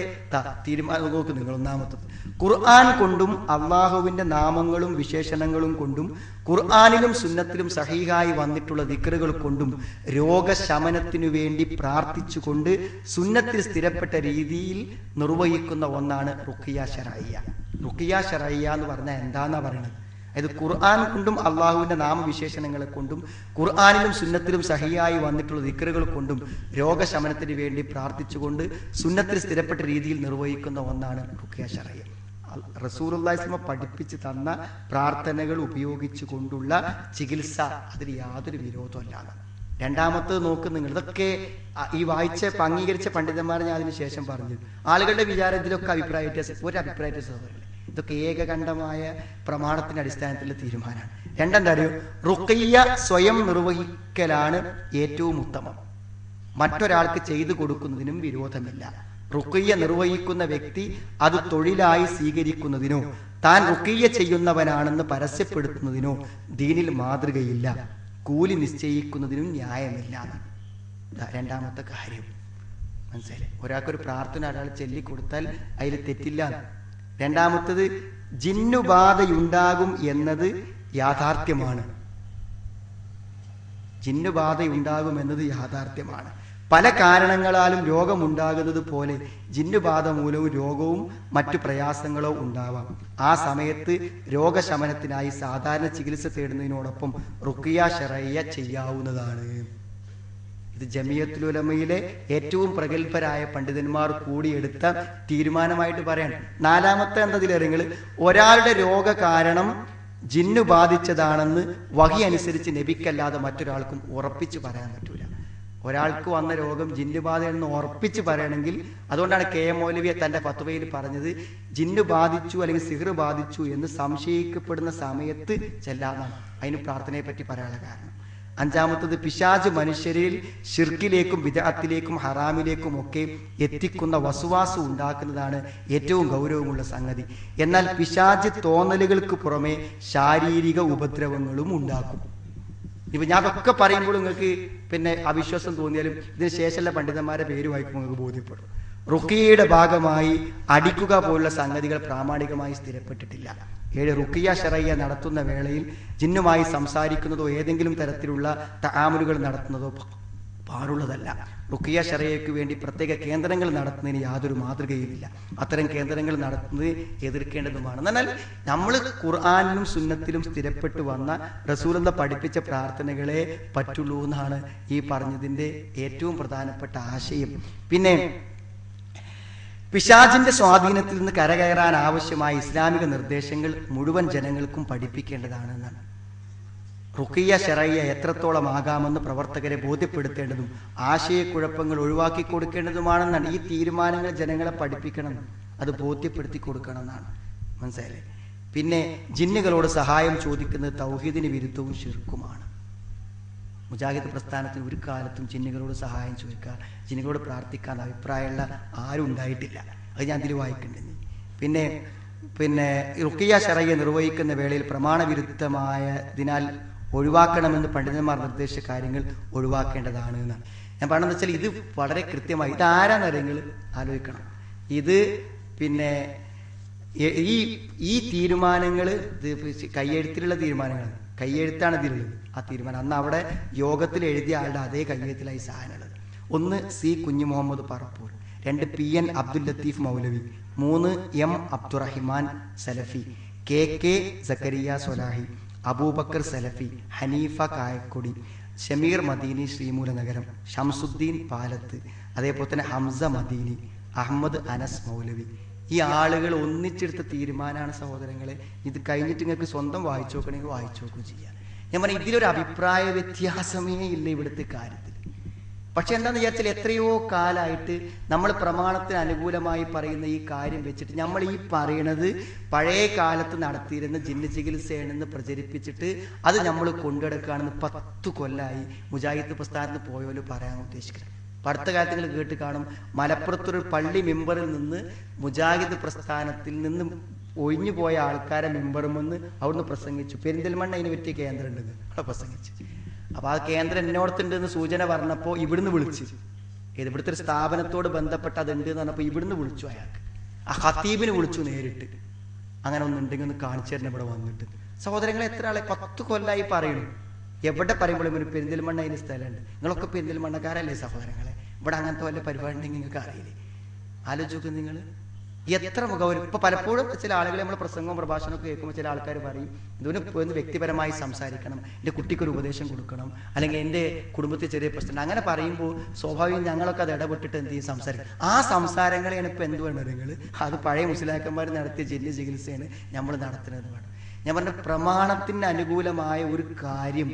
തീരുമാനം നോക്ക് നിങ്ങൾ. ഒന്നാമത്തത് ഖുർആൻ കൊണ്ടും അള്ളാഹുവിന്റെ നാമങ്ങളും വിശേഷണങ്ങളും കൊണ്ടും ഖുർആനിലും സുന്നത്തിലും സഹീഹായി വന്നിട്ടുള്ള ദിക്റുകൾ കൊണ്ടും രോഗശമനത്തിനു വേണ്ടി പ്രാർത്ഥിച്ചുകൊണ്ട് സുന്നത്തിൽ സ്ഥിരപ്പെട്ട രീതിയിൽ നിർവഹിക്കുന്ന ഒന്നാണ് റുഖിയ ശർഇയ്യ. റുഖിയ ശർഇയ്യ എന്ന് പറഞ്ഞാൽ എന്താന്നാ പറയുന്നത്? അതായത് ഖുർആൻ കൊണ്ടും അള്ളാഹുവിന്റെ നാമവിശേഷണങ്ങളെ കൊണ്ടും ഖുർആനിലും സുന്നത്തിലും സഹിയായി വന്നിട്ടുള്ള ദിക്റുകൾ കൊണ്ടും രോഗശമനത്തിന് വേണ്ടി പ്രാർത്ഥിച്ചുകൊണ്ട് സുന്നത്തിൽ സ്ഥിരപ്പെട്ട രീതിയിൽ നിർവഹിക്കുന്ന ഒന്നാണ് റുഖിയ ശർഇയ്യ. റസൂലുള്ളാഹി സ്വല്ലല്ലാഹു അലൈഹി വസല്ലം പഠിപ്പിച്ചു തന്ന പ്രാർത്ഥനകൾ ഉപയോഗിച്ചു കൊണ്ടുള്ള ചികിത്സ, അതിൽ യാതൊരു വിരോധമല്ല. രണ്ടാമത്തത് നോക്ക് നിങ്ങൾ. ഇതൊക്കെ ഈ വായിച്ച അംഗീകരിച്ച പണ്ഡിതന്മാർ ഞാൻ അതിന് ശേഷം പറഞ്ഞു. ആളുകളുടെ വിചാരം ഇതിലൊക്കെ അഭിപ്രായ വ്യത്യാസം. ഒരു അഭിപ്രായ വ്യത്യാസം. ഇതൊക്കെ ഏകകണ്ഠമായ പ്രമാണത്തിന്റെ അടിസ്ഥാനത്തിലുള്ള തീരുമാനമാണ്. രണ്ടെന്താ അറിയോ? റുഖിയ സ്വയം നിർവഹിക്കലാണ് ഏറ്റവും ഉത്തമം. മറ്റൊരാൾക്ക് ചെയ്തു കൊടുക്കുന്നതിനും വിരോധമില്ല. റുഖിയ നിർവഹിക്കുന്ന വ്യക്തി അത് തൊഴിലായി സ്വീകരിക്കുന്നതിനോ താൻ റുഖിയ ചെയ്യുന്നവനാണെന്ന് പരസ്യപ്പെടുത്തുന്നതിനോ ദീനിൽ മാതൃകയില്ല. കൂലി നിശ്ചയിക്കുന്നതിനും ന്യായമില്ല. രണ്ടാമത്തെ കാര്യം മനസ്സിലായി. ഒരാൾക്കൊരു പ്രാർത്ഥന ഒരാൾ ചൊല്ലിക്കൊടുത്താൽ അതിൽ തെറ്റില്ല. രണ്ടാമത്തത് ജിന്നുബാധയുണ്ടാകും എന്നത് യാഥാർത്ഥ്യമാണ്. ജിന്നുബാധയുണ്ടാകും എന്നത് യാഥാർത്ഥ്യമാണ്. പല കാരണങ്ങളാലും രോഗമുണ്ടാകുന്നത് പോലെ ജിന്നുബാധ മൂലവും രോഗവും മറ്റു പ്രയാസങ്ങളോ ഉണ്ടാവാം. ആ സമയത്ത് രോഗശമനത്തിനായി സാധാരണ ചികിത്സ തേടുന്നതിനോടൊപ്പം റുഖിയ ശർഇയ്യ ചെയ്യാവുന്നതാണ്. ഇത് ജമിയത്തുൽ ഉലമയിലെ ഏറ്റവും പ്രഗത്ഭരായ പണ്ഡിതന്മാർ കൂടിയെടുത്ത തീരുമാനമായിട്ട് പറയാണ്. നാലാമത്തെ എന്തതിലേറെങ്കിൽ ഒരാളുടെ രോഗകാരണം ജിന്നു ബാധിച്ചതാണെന്ന് വഹി അനുസരിച്ച് നബിക്കല്ലാതെ മറ്റൊരാൾക്കും ഉറപ്പിച്ച് പറയാൻ പറ്റൂല. ഒരാൾക്ക് വന്ന രോഗം ജിന്നുബാധ എന്ന് ഉറപ്പിച്ച് പറയണമെങ്കിൽ, അതുകൊണ്ടാണ് KM മൗലവി തന്റെ ഫത്വയിൽ പറഞ്ഞത് ജിന്നു ബാധിച്ചു അല്ലെങ്കിൽ സിഹ്ർ ബാധിച്ചു എന്ന് സംശയിക്കപ്പെടുന്ന സമയത്ത് ചെല്ലാന്നാണ്. അതിന് പ്രാർത്ഥനയെ പറ്റി പറയാനുള്ള കാരണം. അഞ്ചാമത്തത് പിശാച് മനുഷ്യരിൽ ശിർക്കിലേക്കും ബിദ്അത്തിലേക്കും ഹറാമിലേക്കും ഒക്കെ എത്തിക്കുന്ന വസ്വാസ് ഉണ്ടാക്കുന്നതാണ് ഏറ്റവും ഗൗരവമുള്ള സംഗതി. എന്നാൽ പിശാച് തോന്നലുകൾക്ക് പുറമെ ശാരീരിക ഉപദ്രവങ്ങളും ഉണ്ടാക്കും. ഇപ്പൊ ഞാൻ അതൊക്കെ പറയുമ്പോൾ നിങ്ങൾക്ക് അവിശ്വാസം തോന്നിയാലും ഇതിന് ശേഷമുള്ള പണ്ഡിതന്മാരെ പേര് വായിക്കുമ്പോൾ നിങ്ങൾക്ക് ബോധ്യപ്പെടും. റുഖിയയുടെ ഭാഗമായി അടിക്കുക പോലുള്ള സംഗതികൾ പ്രാമാണികമായി സ്ഥിരപ്പെട്ടിട്ടില്ല. 7 റുഖിയ ശർഇയ്യ നടത്തുന്ന വേളയിൽ ജിന്നുമായി സംസാരിക്കുന്നതോ ഏതെങ്കിലും തരത്തിലുള്ള തആമുലുകൾ നടത്തുന്നതോ പാടുള്ളതല്ല. റുഖിയ ശർഇയ്യയ്ക്ക് വേണ്ടി പ്രത്യേക കേന്ദ്രങ്ങൾ നടത്തുന്നതിന് യാതൊരു മാതൃകയുമില്ല. അത്തരം കേന്ദ്രങ്ങൾ നടത്തുന്നത് എതിർക്കേണ്ടതുമാണ്. എന്നാൽ നമ്മൾ ഖുർആനിലും സുന്നത്തിലും സ്ഥിരപ്പെട്ടു വന്ന റസൂലുള്ളാഹി പഠിപ്പിച്ച പ്രാർത്ഥനകളെ പറ്റുള്ളൂ എന്നാണ് ഈ പറഞ്ഞതിന്റെ ഏറ്റവും പ്രധാനപ്പെട്ട ആശയം. പിന്നെ പിശാചിന്റെ സ്വാധീനത്തിൽ നിന്ന് കരകയറാൻ ആവശ്യമായ ഇസ്ലാമിക നിർദ്ദേശങ്ങൾ മുഴുവൻ ജനങ്ങൾക്കും പഠിപ്പിക്കേണ്ടതാണെന്നാണ്. റുഖിയ ശർഇയ്യ എത്രത്തോളം ആകാമെന്ന് പ്രവർത്തകരെ ബോധ്യപ്പെടുത്തേണ്ടതും ആശയക്കുഴപ്പങ്ങൾ ഒഴിവാക്കി കൊടുക്കേണ്ടതുമാണെന്നാണ്. ഈ തീരുമാനങ്ങൾ ജനങ്ങളെ പഠിപ്പിക്കണം, അത് ബോധ്യപ്പെടുത്തി കൊടുക്കണം എന്നാണ്. മനസ്സിലായില്ലേ? പിന്നെ ജിന്നുകളോട് സഹായം ചോദിക്കുന്നത് തൗഹീദിന് വിരുദ്ധവും ശിർക്കുമാണ്. മുജാഹിദ് പ്രസ്ഥാനത്തിന് ഒരു കാലത്തും ജിന്നുകളോട് സഹായം ചോദിക്കുക, ജിന്നുകളോട് പ്രാർത്ഥിക്കാൻ അഭിപ്രായമുള്ള ആരും ഉണ്ടായിട്ടില്ല. അത് ഞാൻ ഇതിൽ വായിക്കുന്നുണ്ട്. പിന്നെ റുഖിയ ശർഇയ്യ നിർവഹിക്കുന്ന വേളയിൽ പ്രമാണവിരുദ്ധമായതിനാൽ ഒഴിവാക്കണമെന്ന് പണ്ഡിതന്മാർ നിർദ്ദേശിച്ച കാര്യങ്ങൾ ഒഴിവാക്കേണ്ടതാണ് എന്നാണ് ഞാൻ പറഞ്ഞതെന്ന് വെച്ചാൽ ഇത് വളരെ കൃത്യമായി. ഇത് ആരാന്നറിയങ്ങൾ ആലോചിക്കണം. ഇത് ഈ തീരുമാനങ്ങൾ കയ്യെഴുത്തിലുള്ള തീരുമാനങ്ങളാണ്. കയ്യെഴുത്താണ് ഇതിലുള്ളത്. ആ തീരുമാനം അന്ന് അവിടെ യോഗത്തിൽ എഴുതിയ ആളുടെ അതേ കയ്യെഴുത്തിലായി സാധനമുള്ളത്. ഒന്ന് C കുഞ്ഞു മുഹമ്മദ് പറപ്പൂർ, 2 PN അബ്ദുൽ ലത്തീഫ് മൗലവി, 3 M അബ്ദുറഹിമാൻ സലഫി, KK സക്കരിയ സൊലാഹി, അബൂബക്കർ സലഫി, ഹനീഫ കായക്കൊടി, ഷമീർ മദീനി ശ്രീമൂലനഗരം, ഷംസുദ്ദീൻ പാലത്ത്, അതേപോലെ തന്നെ ഹംസ മദീനി, അഹമ്മദ് അനസ് മൗലവി. ഈ ആളുകൾ ഒന്നിച്ചെടുത്ത തീരുമാനമാണ് സഹോദരങ്ങളെ. ഇത് കഴിഞ്ഞിട്ട് നിങ്ങൾക്ക് സ്വന്തം വായിച്ചു നോക്കണമെങ്കിൽ വായിച്ചു നോക്കുകയും ചെയ്യാം. ഞാൻ പറഞ്ഞ ഇതിലൊരു അഭിപ്രായ വ്യത്യാസമേ ഇല്ല ഇവിടുത്തെ കാര്യത്തിൽ. പക്ഷെ എന്താന്ന് വിചാരിച്ചാൽ എത്രയോ കാലമായിട്ട് നമ്മൾ പ്രമാണത്തിന് അനുകൂലമായി പറയുന്ന ഈ കാര്യം വെച്ചിട്ട് നമ്മൾ ഈ പറയണത് പഴയ കാലത്ത് നടത്തിയിരുന്ന ജിന്ന് ചികിത്സയാണെന്ന് പ്രചരിപ്പിച്ചിട്ട് അത് നമ്മൾ കൊണ്ടുനടക്കുകയാണെന്ന് 10 കൊല്ലമായി മുജാഹിദ് പ്രസ്ഥാനത്ത് പോയോല് പറയാൻ ഉദ്ദേശിക്കുന്നത്. അടുത്ത കാലത്ത് നിങ്ങൾ കേട്ട് കാണും, മലപ്പുറത്തൊരു പള്ളി മെമ്പറിൽ നിന്ന് മുജാഹിദ് പ്രസ്ഥാനത്തിൽ നിന്ന് ഒഴിഞ്ഞു പോയ ആൾക്കാരെ മെമ്പറും വന്ന് അവിടുന്ന് പ്രസംഗിച്ചു. പെരിന്തൽമണ്ണ അതിന് പറ്റിയ കേന്ദ്രം ഉണ്ടെന്ന് അവിടെ പ്രസംഗിച്ചു. അപ്പൊ ആ കേന്ദ്രം എന്നോടത്തുണ്ടെന്ന് സൂചന പറഞ്ഞപ്പോൾ ഇവിടുന്ന് വിളിച്ചു. ഇവിടുത്തെ ഒരു സ്ഥാപനത്തോട് ബന്ധപ്പെട്ട് അതുണ്ട് എന്ന് പറഞ്ഞപ്പോൾ ഇവിടുന്ന് വിളിച്ചു. അയാൾക്ക് ആ ഖത്തീബിന് വിളിച്ചു നേരിട്ട്. അങ്ങനെ ഒന്നുണ്ടെങ്കിൽ ഒന്ന് കാണിച്ചു തരണം ഇവിടെ വന്നിട്ട്. സഹോദരങ്ങളെ എത്ര ആളെ 10 കൊല്ലമായി പറയുന്നു. എവിടെ പറയുമ്പോഴും ഒരു പെരിന്തൽമണ്ണ അതിന് സ്ഥലമുണ്ട്. നിങ്ങളൊക്കെ പെരിന്തൽമണ്ണക്കാരല്ലേ സഹോദരങ്ങളെ? ഇവിടെ അങ്ങനത്തെ വല്ല പരിപാടി ഉണ്ടെങ്കിൽ നിങ്ങൾക്ക് അറിയില്ലേ? ആലോചിക്കും നിങ്ങൾ എത്ര മുഖവരും. ഇപ്പൊ പലപ്പോഴും ചില ആളുകൾ നമ്മൾ പ്രസംഗവും പ്രഭാഷണമൊക്കെ കേൾക്കുമ്പോൾ ചില ആൾക്കാർ പറയും, ഇതിന് വ്യക്തിപരമായി സംസാരിക്കണം, എൻ്റെ കുട്ടിക്കൊരു ഉപദേശം കൊടുക്കണം, അല്ലെങ്കിൽ എൻ്റെ കുടുംബത്തിൽ ചെറിയ പ്രശ്നം, അങ്ങനെ പറയുമ്പോൾ സ്വാഭാവികം ഞങ്ങളൊക്കെ അത് ഇടപെട്ടിട്ട് എന്ത് ചെയ്യും, സംസാരിക്കും. ആ സംസാരങ്ങളെയാണ് ഇപ്പൊ എന്ത് വേണം നിങ്ങൾ, അത് പഴയ മുസ്ലിയാക്കന്മാർ നടത്തിയ ജില്ല ചികിത്സയാണ് നമ്മൾ നടത്തുന്നത് വേണം. ഞാൻ പറഞ്ഞ പ്രമാണത്തിന് അനുകൂലമായ ഒരു കാര്യം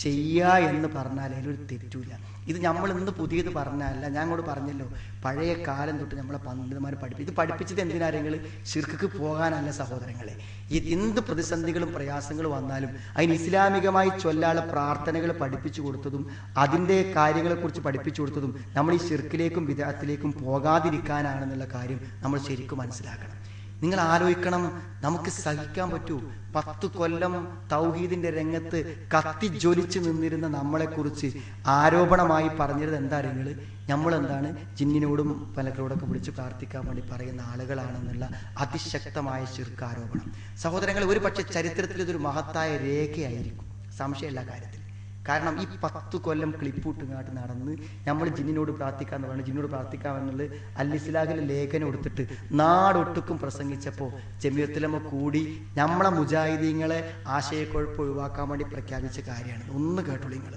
ചെയ്യുക എന്ന് പറഞ്ഞാൽ അതിലൊരു തെറ്റില്ല. ഇത് നമ്മൾ ഇന്ന് പുതിയത് പറഞ്ഞല്ല, ഞാൻ അങ്ങോട്ട് പറഞ്ഞല്ലോ, പഴയ കാലം തൊട്ട് നമ്മളെ പണ്ഡിതന്മാർ ഇത് പഠിപ്പിച്ചത് എന്തിനാരെങ്കിൽ ശിർക്കിക്ക് പോകാനല്ല സഹോദരങ്ങളെ. ഈ എന്ത് പ്രതിസന്ധികളും പ്രയാസങ്ങളും വന്നാലും അതിന് ഇസ്ലാമികമായി ചൊല്ലാനുള്ള പ്രാർത്ഥനകൾ പഠിപ്പിച്ചു കൊടുത്തതും അതിൻ്റെ കാര്യങ്ങളെക്കുറിച്ച് പഠിപ്പിച്ചു കൊടുത്തതും നമ്മൾ ഈ ശിർക്കിലേക്കും വിദഅത്തിലേക്കും പോകാതിരിക്കാനാണെന്നുള്ള കാര്യം നമ്മൾ ശരിക്കും മനസ്സിലാക്കണം. നിങ്ങൾ ആലോചിക്കണം, നമുക്ക് സഹിക്കാൻ പറ്റൂ? 10 കൊല്ലം തൗഹീദിന്റെ രംഗത്ത് കത്തിജ്വലിച്ച് നിന്നിരുന്ന നമ്മളെക്കുറിച്ച് ആരോപണമായി പറഞ്ഞത് എന്താ നിങ്ങൾ? നമ്മളെന്താണ് ജിന്നിനോടും പലരോടൊക്കെ വിളിച്ച് പ്രാർത്ഥിക്കാൻ വേണ്ടി പറയുന്ന ആളുകളാണെന്നുള്ള അതിശക്തമായ ശിർക്ക് ആരോപണം. സഹോദരങ്ങൾ, ഒരു പക്ഷേ ചരിത്രത്തിൽ ഇതൊരു മഹത്തായ രേഖയായിരിക്കും, സംശയമില്ല കാര്യത്തിൽ. കാരണം ഈ 10 കൊല്ലം ക്ലിപ്പൂട്ടുങ്ങാട്ട് നടന്ന് നമ്മൾ ജിന്നിനോട് പ്രാർത്ഥിക്കാന്ന് പറഞ്ഞു, ജിന്നോട് പ്രാർത്ഥിക്കാമെന്നുള്ളത് അൽ-ഇസ്ലാഹിലെ ലേഖനം എടുത്തിട്ട് നാടൊട്ടുക്കും പ്രസംഗിച്ചപ്പോൾ ജമിയത്തുലമ കൂടി നമ്മളെ മുജാഹിദീങ്ങളെ ആശയക്കുഴപ്പം ഒഴിവാക്കാൻ വേണ്ടി പ്രഖ്യാപിച്ച കാര്യമാണ്. ഒന്ന് കേട്ടോളൂ നിങ്ങൾ.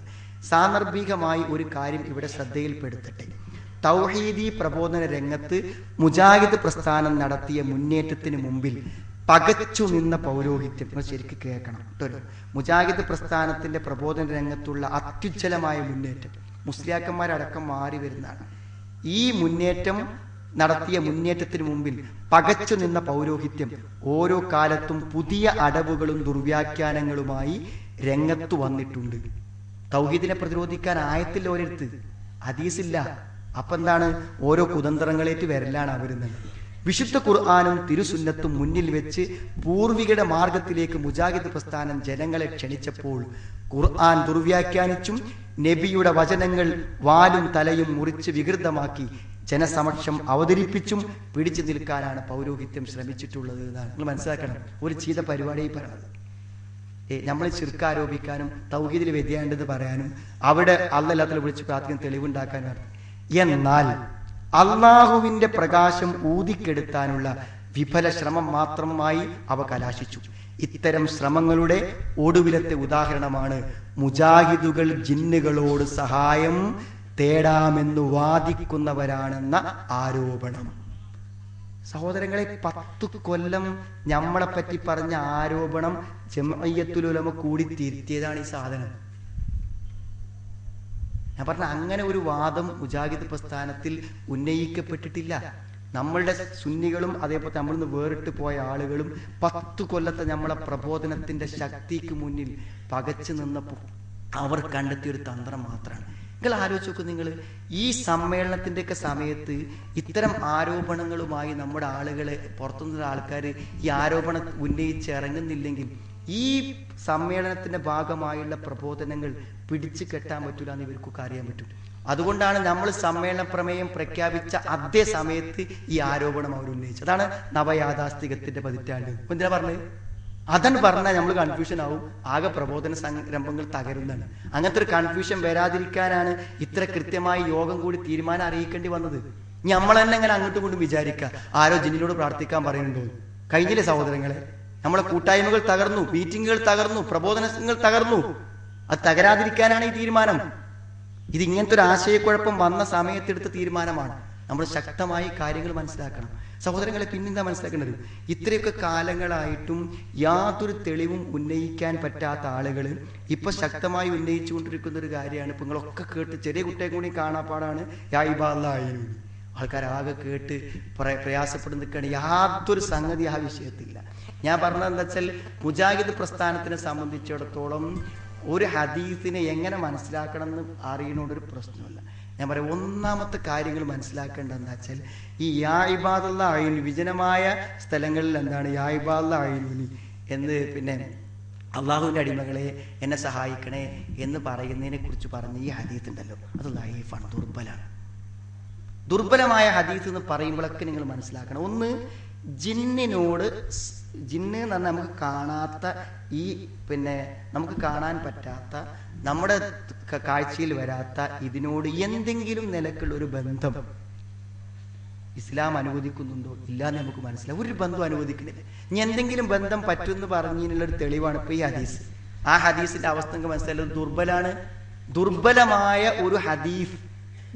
സാന്ദർഭികമായി ഒരു കാര്യം ഇവിടെ ശ്രദ്ധയിൽപ്പെടുത്തട്ടെ. തൗഹീദി പ്രബോധന രംഗത്ത് മുജാഹിദ് പ്രസ്ഥാനം നടത്തിയ മുന്നേറ്റത്തിന് മുമ്പിൽ പകച്ചു നിന്ന പൗരോഹിത്യം ശരിക്കും കേൾക്കണം കേട്ടോ. മുജാഹിദ് പ്രസ്ഥാനത്തിന്റെ പ്രബോധന രംഗത്തുള്ള അത്യുജ്വലമായ മുന്നേറ്റം മുസ്ലിയാക്കന്മാരടക്കം മാറി വരുന്നതാണ്. ഈ മുന്നേറ്റം നടത്തിയ മുന്നേറ്റത്തിന് മുമ്പിൽ പകച്ചു നിന്ന പൗരോഹിത്യം ഓരോ കാലത്തും പുതിയ അടവുകളും ദുർവ്യാഖ്യാനങ്ങളുമായി രംഗത്തു വന്നിട്ടുണ്ട്. തൗഹീദിനെ പ്രതിരോധിക്കാൻ ആയത്തിൽ ഒരിടത്ത് ഹദീസില്ല. അപ്പൊ എന്താണ്, ഓരോ കുതന്ത്രങ്ങളേറ്റ് വരലാണ് അവരുന്നത്. വിശുദ്ധ ഖുർആനും തിരുസുന്നത്തും മുന്നിൽ വെച്ച് പൂർവികരുടെ മാർഗത്തിലേക്ക് മുജാഹിദ് പ്രസ്ഥാനം ജനങ്ങളെ ക്ഷണിച്ചപ്പോൾ ഖുർആൻ ദുർവ്യാഖ്യാനിച്ചും നബിയുടെ വചനങ്ങൾ വാലും തലയും മുറിച്ച് വികൃതമാക്കി ജനസമക്ഷം അവതരിപ്പിച്ചും പിടിച്ചു നിൽക്കാനാണ് പൗരോഹിത്യം ശ്രമിച്ചിട്ടുള്ളത് എന്നാണ് നിങ്ങൾ മനസ്സിലാക്കണം. ഒരു ചീത്ത പരിപാടിയായി പറയണത്. നമ്മൾ ശിർക്ക് ആരോപിക്കാനും തൗഹീദിൽ വ്യതിയാണ്ടെന്ന് പറയാനും അവിടെ അല്ലാത്തതിൽ വിളിച്ച് പ്രാർത്ഥിക്കാൻ തെളിവുണ്ടാക്കാനും. എന്നാൽ അള്ളാഹുവിന്റെ പ്രകാശം ഊതിക്കെടുത്താനുള്ള വിഫല ശ്രമം മാത്രമായി അവ കലാശിച്ചു. ഇത്തരം ശ്രമങ്ങളുടെ ഒടുവിലത്തെ ഉദാഹരണമാണ് മുജാഹിദുകൾ ജിന്നുകളോട് സഹായം തേടാമെന്ന് വാദിക്കുന്നവരാണെന്ന ആരോപണം. സഹോദരങ്ങളെ, 10 കൊല്ലം നമ്മളെ പറ്റി പറഞ്ഞ ആരോപണം ജംഇയ്യത്തുൽ ഉലമ കൂടി തിരുത്തിയതാണ് ഈ സാധനം. ഞാൻ പറഞ്ഞ അങ്ങനെ ഒരു വാദം മുജാഹിദ് പ്രസ്ഥാനത്തിൽ ഉന്നയിക്കപ്പെട്ടിട്ടില്ല. നമ്മളുടെ സുന്നികളും അതേപോലെ നമ്മളിൽ നിന്ന് വേറിട്ട് പോയ ആളുകളും 10 കൊല്ലത്തെ നമ്മളെ പ്രബോധനത്തിന്റെ ശക്തിക്ക് മുന്നിൽ പകച്ചു നിന്നപ്പോൾ അവർ കണ്ടെത്തിയൊരു തന്ത്രം മാത്രമാണ്. നിങ്ങൾ ആലോചിച്ച് നോക്കൂ. നിങ്ങൾ ഈ സമ്മേളനത്തിന്റെ ഒക്കെ സമയത്ത് ഇത്തരം ആരോപണങ്ങളുമായി നമ്മുടെ ആളുകളെ പുറത്തുനിന്നുള്ള ആൾക്കാർ ഈ ആരോപണം ഉന്നയിച്ച് ഇറങ്ങുന്നില്ലെങ്കിൽ ഈ സമ്മേളനത്തിന്റെ ഭാഗമായുള്ള പ്രബോധനങ്ങൾ പിടിച്ചു കെട്ടാൻ പറ്റൂല എന്ന് ഇവർക്കൊക്കെ അറിയാൻ പറ്റും. അതുകൊണ്ടാണ് നമ്മൾ സമ്മേളന പ്രമേയം പ്രഖ്യാപിച്ച അതേ സമയത്ത് ഈ ആരോപണം അവർ ഉന്നയിച്ചത്. അതാണ് നവയാഥാസ്ഥികത്തിന്റെ 15 എന്തിനാ പറഞ്ഞത്? അതാണ് പറഞ്ഞാൽ നമ്മൾ കൺഫ്യൂഷൻ ആവും, ആകെ പ്രബോധന സംരംഭങ്ങൾ തകരുന്നതാണ്. അങ്ങനത്തെ ഒരു കൺഫ്യൂഷൻ വരാതിരിക്കാനാണ് ഇത്ര കൃത്യമായി യോഗം കൂടി തീരുമാനം അറിയിക്കേണ്ടി വന്നത്. നമ്മൾ തന്നെ ഇങ്ങനെ അങ്ങോട്ടും ഇങ്ങോട്ടും വിചാരിക്കുക ആരോ ജിന്നിനോട് പ്രാർത്ഥിക്കാൻ പറയുന്നുണ്ടോ. കഴിഞ്ഞില്ലേ സഹോദരങ്ങളെ? നമ്മളെ കൂട്ടായ്മകൾ തകർന്നു, മീറ്റിങ്ങുകൾ തകർന്നു, പ്രബോധനങ്ങൾ തകർന്നു. അത് തകരാതിരിക്കാനാണ് ഈ തീരുമാനം. ഇത് ഇങ്ങനത്തെ ഒരു ആശയക്കുഴപ്പം വന്ന സമയത്തെടുത്ത തീരുമാനമാണ്. നമ്മൾ ശക്തമായി കാര്യങ്ങൾ മനസ്സിലാക്കണം സഹോദരങ്ങളെ. പിന്നെന്താ മനസ്സിലാക്കേണ്ടത്? ഇത്രയൊക്കെ കാലങ്ങളായിട്ടും യാതൊരു തെളിവും ഉന്നയിക്കാൻ പറ്റാത്ത ആളുകൾ ഇപ്പൊ ശക്തമായി ഉന്നയിച്ചുകൊണ്ടിരിക്കുന്ന ഒരു കാര്യമാണ്. ഇപ്പൊ നിങ്ങളൊക്കെ കേട്ട് ചെറിയ കുട്ടിയെ കൂടി കാണാപ്പാടാണ് യാ ഇബാദല്ലാഹ്. ആൾക്കാരാകെ കേട്ട് പ്രയാസപ്പെട്ട് നിൽക്കുകയാണ്. യാതൊരു സംഗതി ആ വിഷയത്തില്ല. ഞാൻ പറഞ്ഞത് എന്താ വെച്ചാൽ, മുജാഹിദ് പ്രസ്ഥാനത്തിനെ സംബന്ധിച്ചിടത്തോളം ഒരു ഹദീസിനെ എങ്ങനെ മനസ്സിലാക്കണം എന്ന് അറിയണോണ്ടൊരു പ്രശ്നമില്ല. ഞാൻ പറയാം, ഒന്നാമത്തെ കാര്യങ്ങൾ മനസ്സിലാക്കേണ്ടത് എന്താ വെച്ചാൽ, ഈ യാ ഇബാദല്ലാഹ് അയ്യൂനി, വിജനമായ സ്ഥലങ്ങളിൽ എന്താണ് യാ ഇബാദല്ലാഹ് അയ്യൂനി എന്ന്, പിന്നെ അള്ളാഹുവിൻ്റെ അടിമകളെ എന്നെ സഹായിക്കണേ എന്ന് പറയുന്നതിനെ കുറിച്ച് പറഞ്ഞ ഈ ഹദീസ് ഉണ്ടല്ലോ, അത് ലൈഫാണ്, ദുർബലാണ്. ദുർബലമായ ഹദീസ് എന്ന് പറയുമ്പോഴൊക്കെ നിങ്ങൾ മനസ്സിലാക്കണം. ഒന്ന്, ജിന്നിനോട്, ജിന്ന് എന്ന് പറഞ്ഞാൽ നമുക്ക് കാണാത്ത ഈ, പിന്നെ നമുക്ക് കാണാൻ പറ്റാത്ത, നമ്മുടെ കാഴ്ചയിൽ വരാത്ത ഇതിനോട് എന്തെങ്കിലും നിലക്കുള്ള ഒരു ബന്ധം ഇസ്ലാം അനുവദിക്കുന്നുണ്ടോ ഇല്ല എന്ന് നമുക്ക് മനസ്സിലാവും. ഒരു ബന്ധം അനുവദിക്കുന്നില്ല. ഇനി എന്തെങ്കിലും ബന്ധം പറ്റുമെന്ന് പറഞ്ഞതിനുള്ളൊരു തെളിവാണ് ഇപ്പൊ ഈ ഹദീസ്. ആ ഹദീസിന്റെ അവസ്ഥ നിങ്ങൾക്ക് മനസ്സിലായത് ദുർബലാണ്. ദുർബലമായ ഒരു ഹദീസ്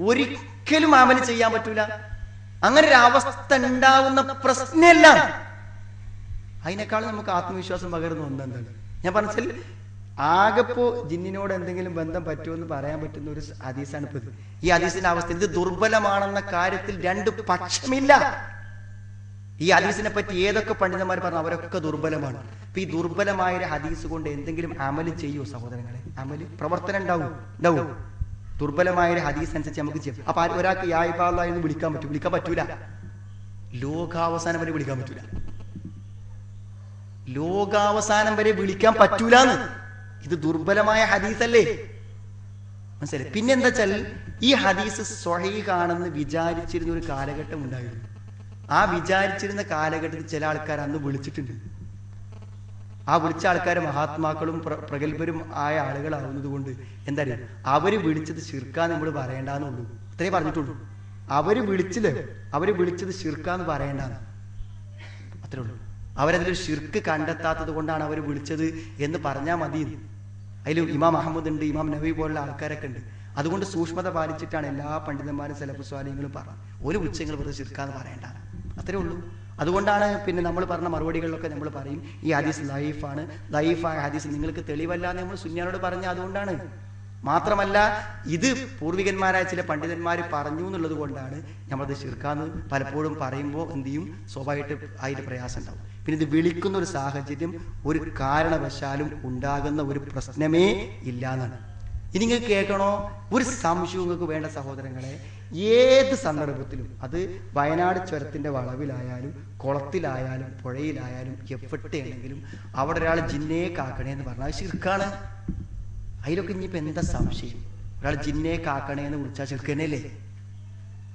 ഒരിക്കലും അമൽ ചെയ്യാൻ പറ്റൂല. അങ്ങനെ ഒരു അവസ്ഥ ഉണ്ടാവുന്ന പ്രശ്നമല്ല. അതിനേക്കാൾ നമുക്ക് ആത്മവിശ്വാസം പകരുന്ന ഒന്നെന്താണ് ഞാൻ പറഞ്ഞാൽ, ആകെപ്പോ ജിന്നിനോട് എന്തെങ്കിലും ബന്ധം പറ്റുമെന്ന് പറയാൻ പറ്റുന്ന ഒരു ഹദീസാണ് ഇപ്പൊ ഇത്. ഈ ഹദീസിന്റെ അവസ്ഥ ഇത് ദുർബലമാണെന്ന കാര്യത്തിൽ രണ്ട് പക്ഷമില്ല. ഈ ഹദീസിനെ പറ്റി ഏതൊക്കെ പണ്ഡിതന്മാർ പറഞ്ഞു അവരൊക്കെ ദുർബലമാണ്. അപ്പൊ ഈ ദുർബലമായ ഒരു ഹദീസ് കൊണ്ട് എന്തെങ്കിലും അമല് ചെയ്യൂ സഹോദരങ്ങളെ? അമല്, പ്രവർത്തനം ഉണ്ടാവും. ദുർബലമായ ഒരു ഹദീസ് അനുസരിച്ച് നമുക്ക് ചെയ്യാം. അപ്പൊ ഒരാൾക്ക് യാ ഇബാദല്ലാഹ് എന്ന് വിളിക്കാൻ പറ്റൂല. ലോകാവസാനം വരെ വിളിക്കാൻ പറ്റൂല. ലോകാവസാനം വരെ വിളിക്കാൻ പറ്റൂലെന്ന്. ഇത് ദുർബലമായ ഹദീസല്ലേ? മനസ്സിലായി? പിന്നെന്താ വെച്ചാൽ, ഈ ഹദീസ് സ്വഹീഹാണെന്ന് വിചാരിച്ചിരുന്ന ഒരു കാലഘട്ടം ഉണ്ടായിരുന്നു. ആ വിചാരിച്ചിരുന്ന കാലഘട്ടത്തിൽ ചില ആൾക്കാർ അന്ന് വിളിച്ചിട്ടുണ്ട്. ആ വിളിച്ച ആൾക്കാർ മഹാത്മാക്കളും പ്രഗത്ഭരും ആയ ആളുകളാവുന്നത് കൊണ്ട് എന്താ പറയുക, അവര് വിളിച്ചത് ശിർക്കാന്ന് നമ്മൾ പറയേണ്ടെന്നുള്ളൂ. ഇത്രേ പറഞ്ഞിട്ടുള്ളൂ. അവര് വിളിച്ചത് ശിർക്കാന്ന് പറയേണ്ടെന്ന്, അത്രേ ഉള്ളൂ. അവരതിലൊരു ഷിർക്ക് കണ്ടെത്താത്തത് കൊണ്ടാണ് അവർ വിളിച്ചത് എന്ന് പറഞ്ഞാൽ മതി. അതിൽ ഇമാം അഹമ്മദ് ഉണ്ട്, ഇമാം നബി പോലുള്ള ആൾക്കാരൊക്കെ ഉണ്ട്. അതുകൊണ്ട് സൂക്ഷ്മത പാലിച്ചിട്ടാണ് എല്ലാ പണ്ഡിതന്മാരും സലഫ് സ്വാലിഹ്യങ്ങളും പറഞ്ഞത്. ഒരു വിളിച്ചെങ്കിൽ വെറുതെ ശിർക്കാന്ന് പറയേണ്ട, അത്രേ ഉള്ളൂ. അതുകൊണ്ടാണ് പിന്നെ നമ്മൾ പറഞ്ഞ മറുപടികളിലൊക്കെ നമ്മൾ പറയും ഈ ഹദീസ് ലൈഫാണ്, ലൈഫായ ഹദീസ് നിങ്ങൾക്ക് തെളിവല്ല എന്ന് നമ്മൾ സുന്നികളോട് പറഞ്ഞ അതുകൊണ്ടാണ്. മാത്രമല്ല, ഇത് പൂർവികന്മാരായ ചില പണ്ഡിതന്മാർ പറഞ്ഞു എന്നുള്ളത് കൊണ്ടാണ് നമ്മളത് ശിർക്കാന്ന് പലപ്പോഴും പറയുമ്പോൾ എന്ത് ചെയ്യും, സ്വാഭാവികമായിട്ട് അതിന്റെ പ്രയാസം ഉണ്ടാവും. പിന്നെ ഇത് വിളിക്കുന്ന ഒരു സാഹചര്യം ഒരു കാരണവശാലും ഉണ്ടാകുന്ന ഒരു പ്രശ്നമേ ഇല്ല എന്നാണ്. ഇനി നിങ്ങൾക്ക് കേൾക്കണോ, ഒരു സംശയവും നിങ്ങൾക്ക് വേണ്ട സഹോദരങ്ങളെ, ഏത് സന്ദർഭത്തിലും, അത് വയനാട് ചുരത്തിന്റെ വളവിലായാലും കുളത്തിലായാലും പുഴയിലായാലും എവിടെയാണെങ്കിലും അവിടെ ഒരാൾ ജിന്നെ കാക്കണേ എന്ന് പറഞ്ഞാൽ ശിർക്കാണ്. അതിലൊക്കെ ഇനിയിപ്പോ എന്താ സംശയം? ഒരാൾ ജിന്നെ കാക്കണേ എന്ന് വിളിച്ചാൽ ശിർക്കനല്ലേ?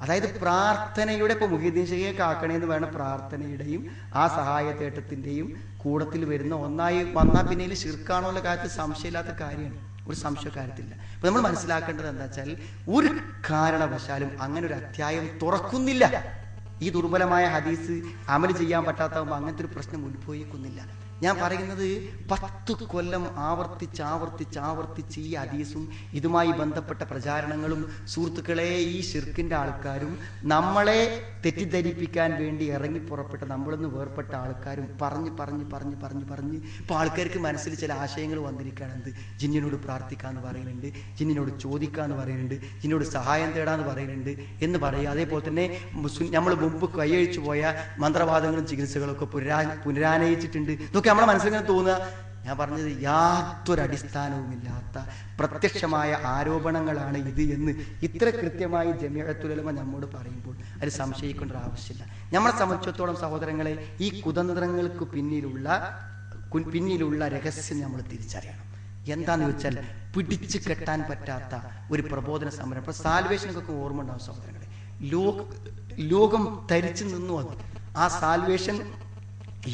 അതായത് പ്രാർത്ഥനയുടെ, ഇപ്പൊ മുഹീദ്ദീൻ ഷെയ്ഖിനെ കാക്കണേ എന്ന് പറയുന്ന പ്രാർത്ഥനയുടെയും ആ സഹായത്തേട്ടത്തിന്റെയും കൂടത്തിൽ വരുന്ന ഒന്നായി വന്നാൽ പിന്നെ ശിർക്കാണോ ഉള്ള കാര്യത്തിൽ സംശയമില്ലാത്ത കാര്യമാണ്. ഒരു സംശയ കാര്യത്തില്ല. അപ്പൊ നമ്മൾ മനസ്സിലാക്കേണ്ടത് എന്താ വെച്ചാൽ, ഒരു കാരണവശാലും അങ്ങനെ ഒരു അധ്യായം തുറക്കുന്നില്ല. ഈ ദുർബലമായ ഹദീസ് അമൽ ചെയ്യാൻ പറ്റാത്തതുമ്പോൾ അങ്ങനത്തെ ഒരു പ്രശ്നം ഉത്ഭവിക്കുന്നില്ല. ഞാൻ പറയുന്നത് 10 കൊല്ലം ആവർത്തിച്ച് ഈ ഹദീസും ഇതുമായി ബന്ധപ്പെട്ട പ്രചാരണങ്ങളും, സുഹൃത്തുക്കളെ, ഈ ശിർക്കിന്റെ ആൾക്കാരും നമ്മളെ തെറ്റിദ്ധരിപ്പിക്കാൻ വേണ്ടി ഇറങ്ങി പുറപ്പെട്ട, നമ്മളിന്ന് വേർപ്പെട്ട ആൾക്കാരും പറഞ്ഞ് ഇപ്പൊ ആൾക്കാർക്ക് മനസ്സിൽ ചില ആശയങ്ങൾ വന്നിരിക്കുകയാണ്. എന്ത്, ജിന്നിനോട് പ്രാർത്ഥിക്കാന്ന് പറയുന്നുണ്ട്, ജിന്നിനോട് ചോദിക്കാന്ന് പറയുന്നുണ്ട്, ജിന്നിനോട് സഹായം തേടാന്ന് പറയുന്നുണ്ട് എന്ന് പറയുക. അതേപോലെ തന്നെ നമ്മൾ മുമ്പ് കൈയഴിച്ചു പോയ മന്ത്രവാദങ്ങളും ചികിത്സകളൊക്കെ പുനരാനയിച്ചിട്ടുണ്ട്. ഇതൊക്കെ നമ്മളെ മനസ്സിലിങ്ങനെ തോന്നുക. ഞാൻ പറഞ്ഞത് യാതൊരു അടിസ്ഥാനവുമില്ലാത്ത പ്രത്യക്ഷമായ ആരോപണങ്ങളാണ് ഇത് എന്ന് ഇത്ര കൃത്യമായി ജമിഅത്തുൽ ഉലമ നമ്മോട് പറയുമ്പോൾ അത് സംശയിക്കേണ്ട ആവശ്യമില്ല. നമ്മളെ സംബന്ധിച്ചിടത്തോളം സഹോദരങ്ങളെ, ഈ കുതന്ത്രങ്ങൾക്ക് പിന്നിലുള്ള രഹസ്യം നമ്മൾ തിരിച്ചറിയണം. എന്താന്ന് വെച്ചാൽ, പിടിച്ചു കെട്ടാൻ പറ്റാത്ത ഒരു പ്രബോധന സമരം. ഇപ്പൊ സാൽവേഷനൊക്കെ ഓർമ്മ ഉണ്ടാവും സഹോദരങ്ങളെ. ലോകം തരിച്ചു നിന്നു. അത് ആ സാൽവേഷൻ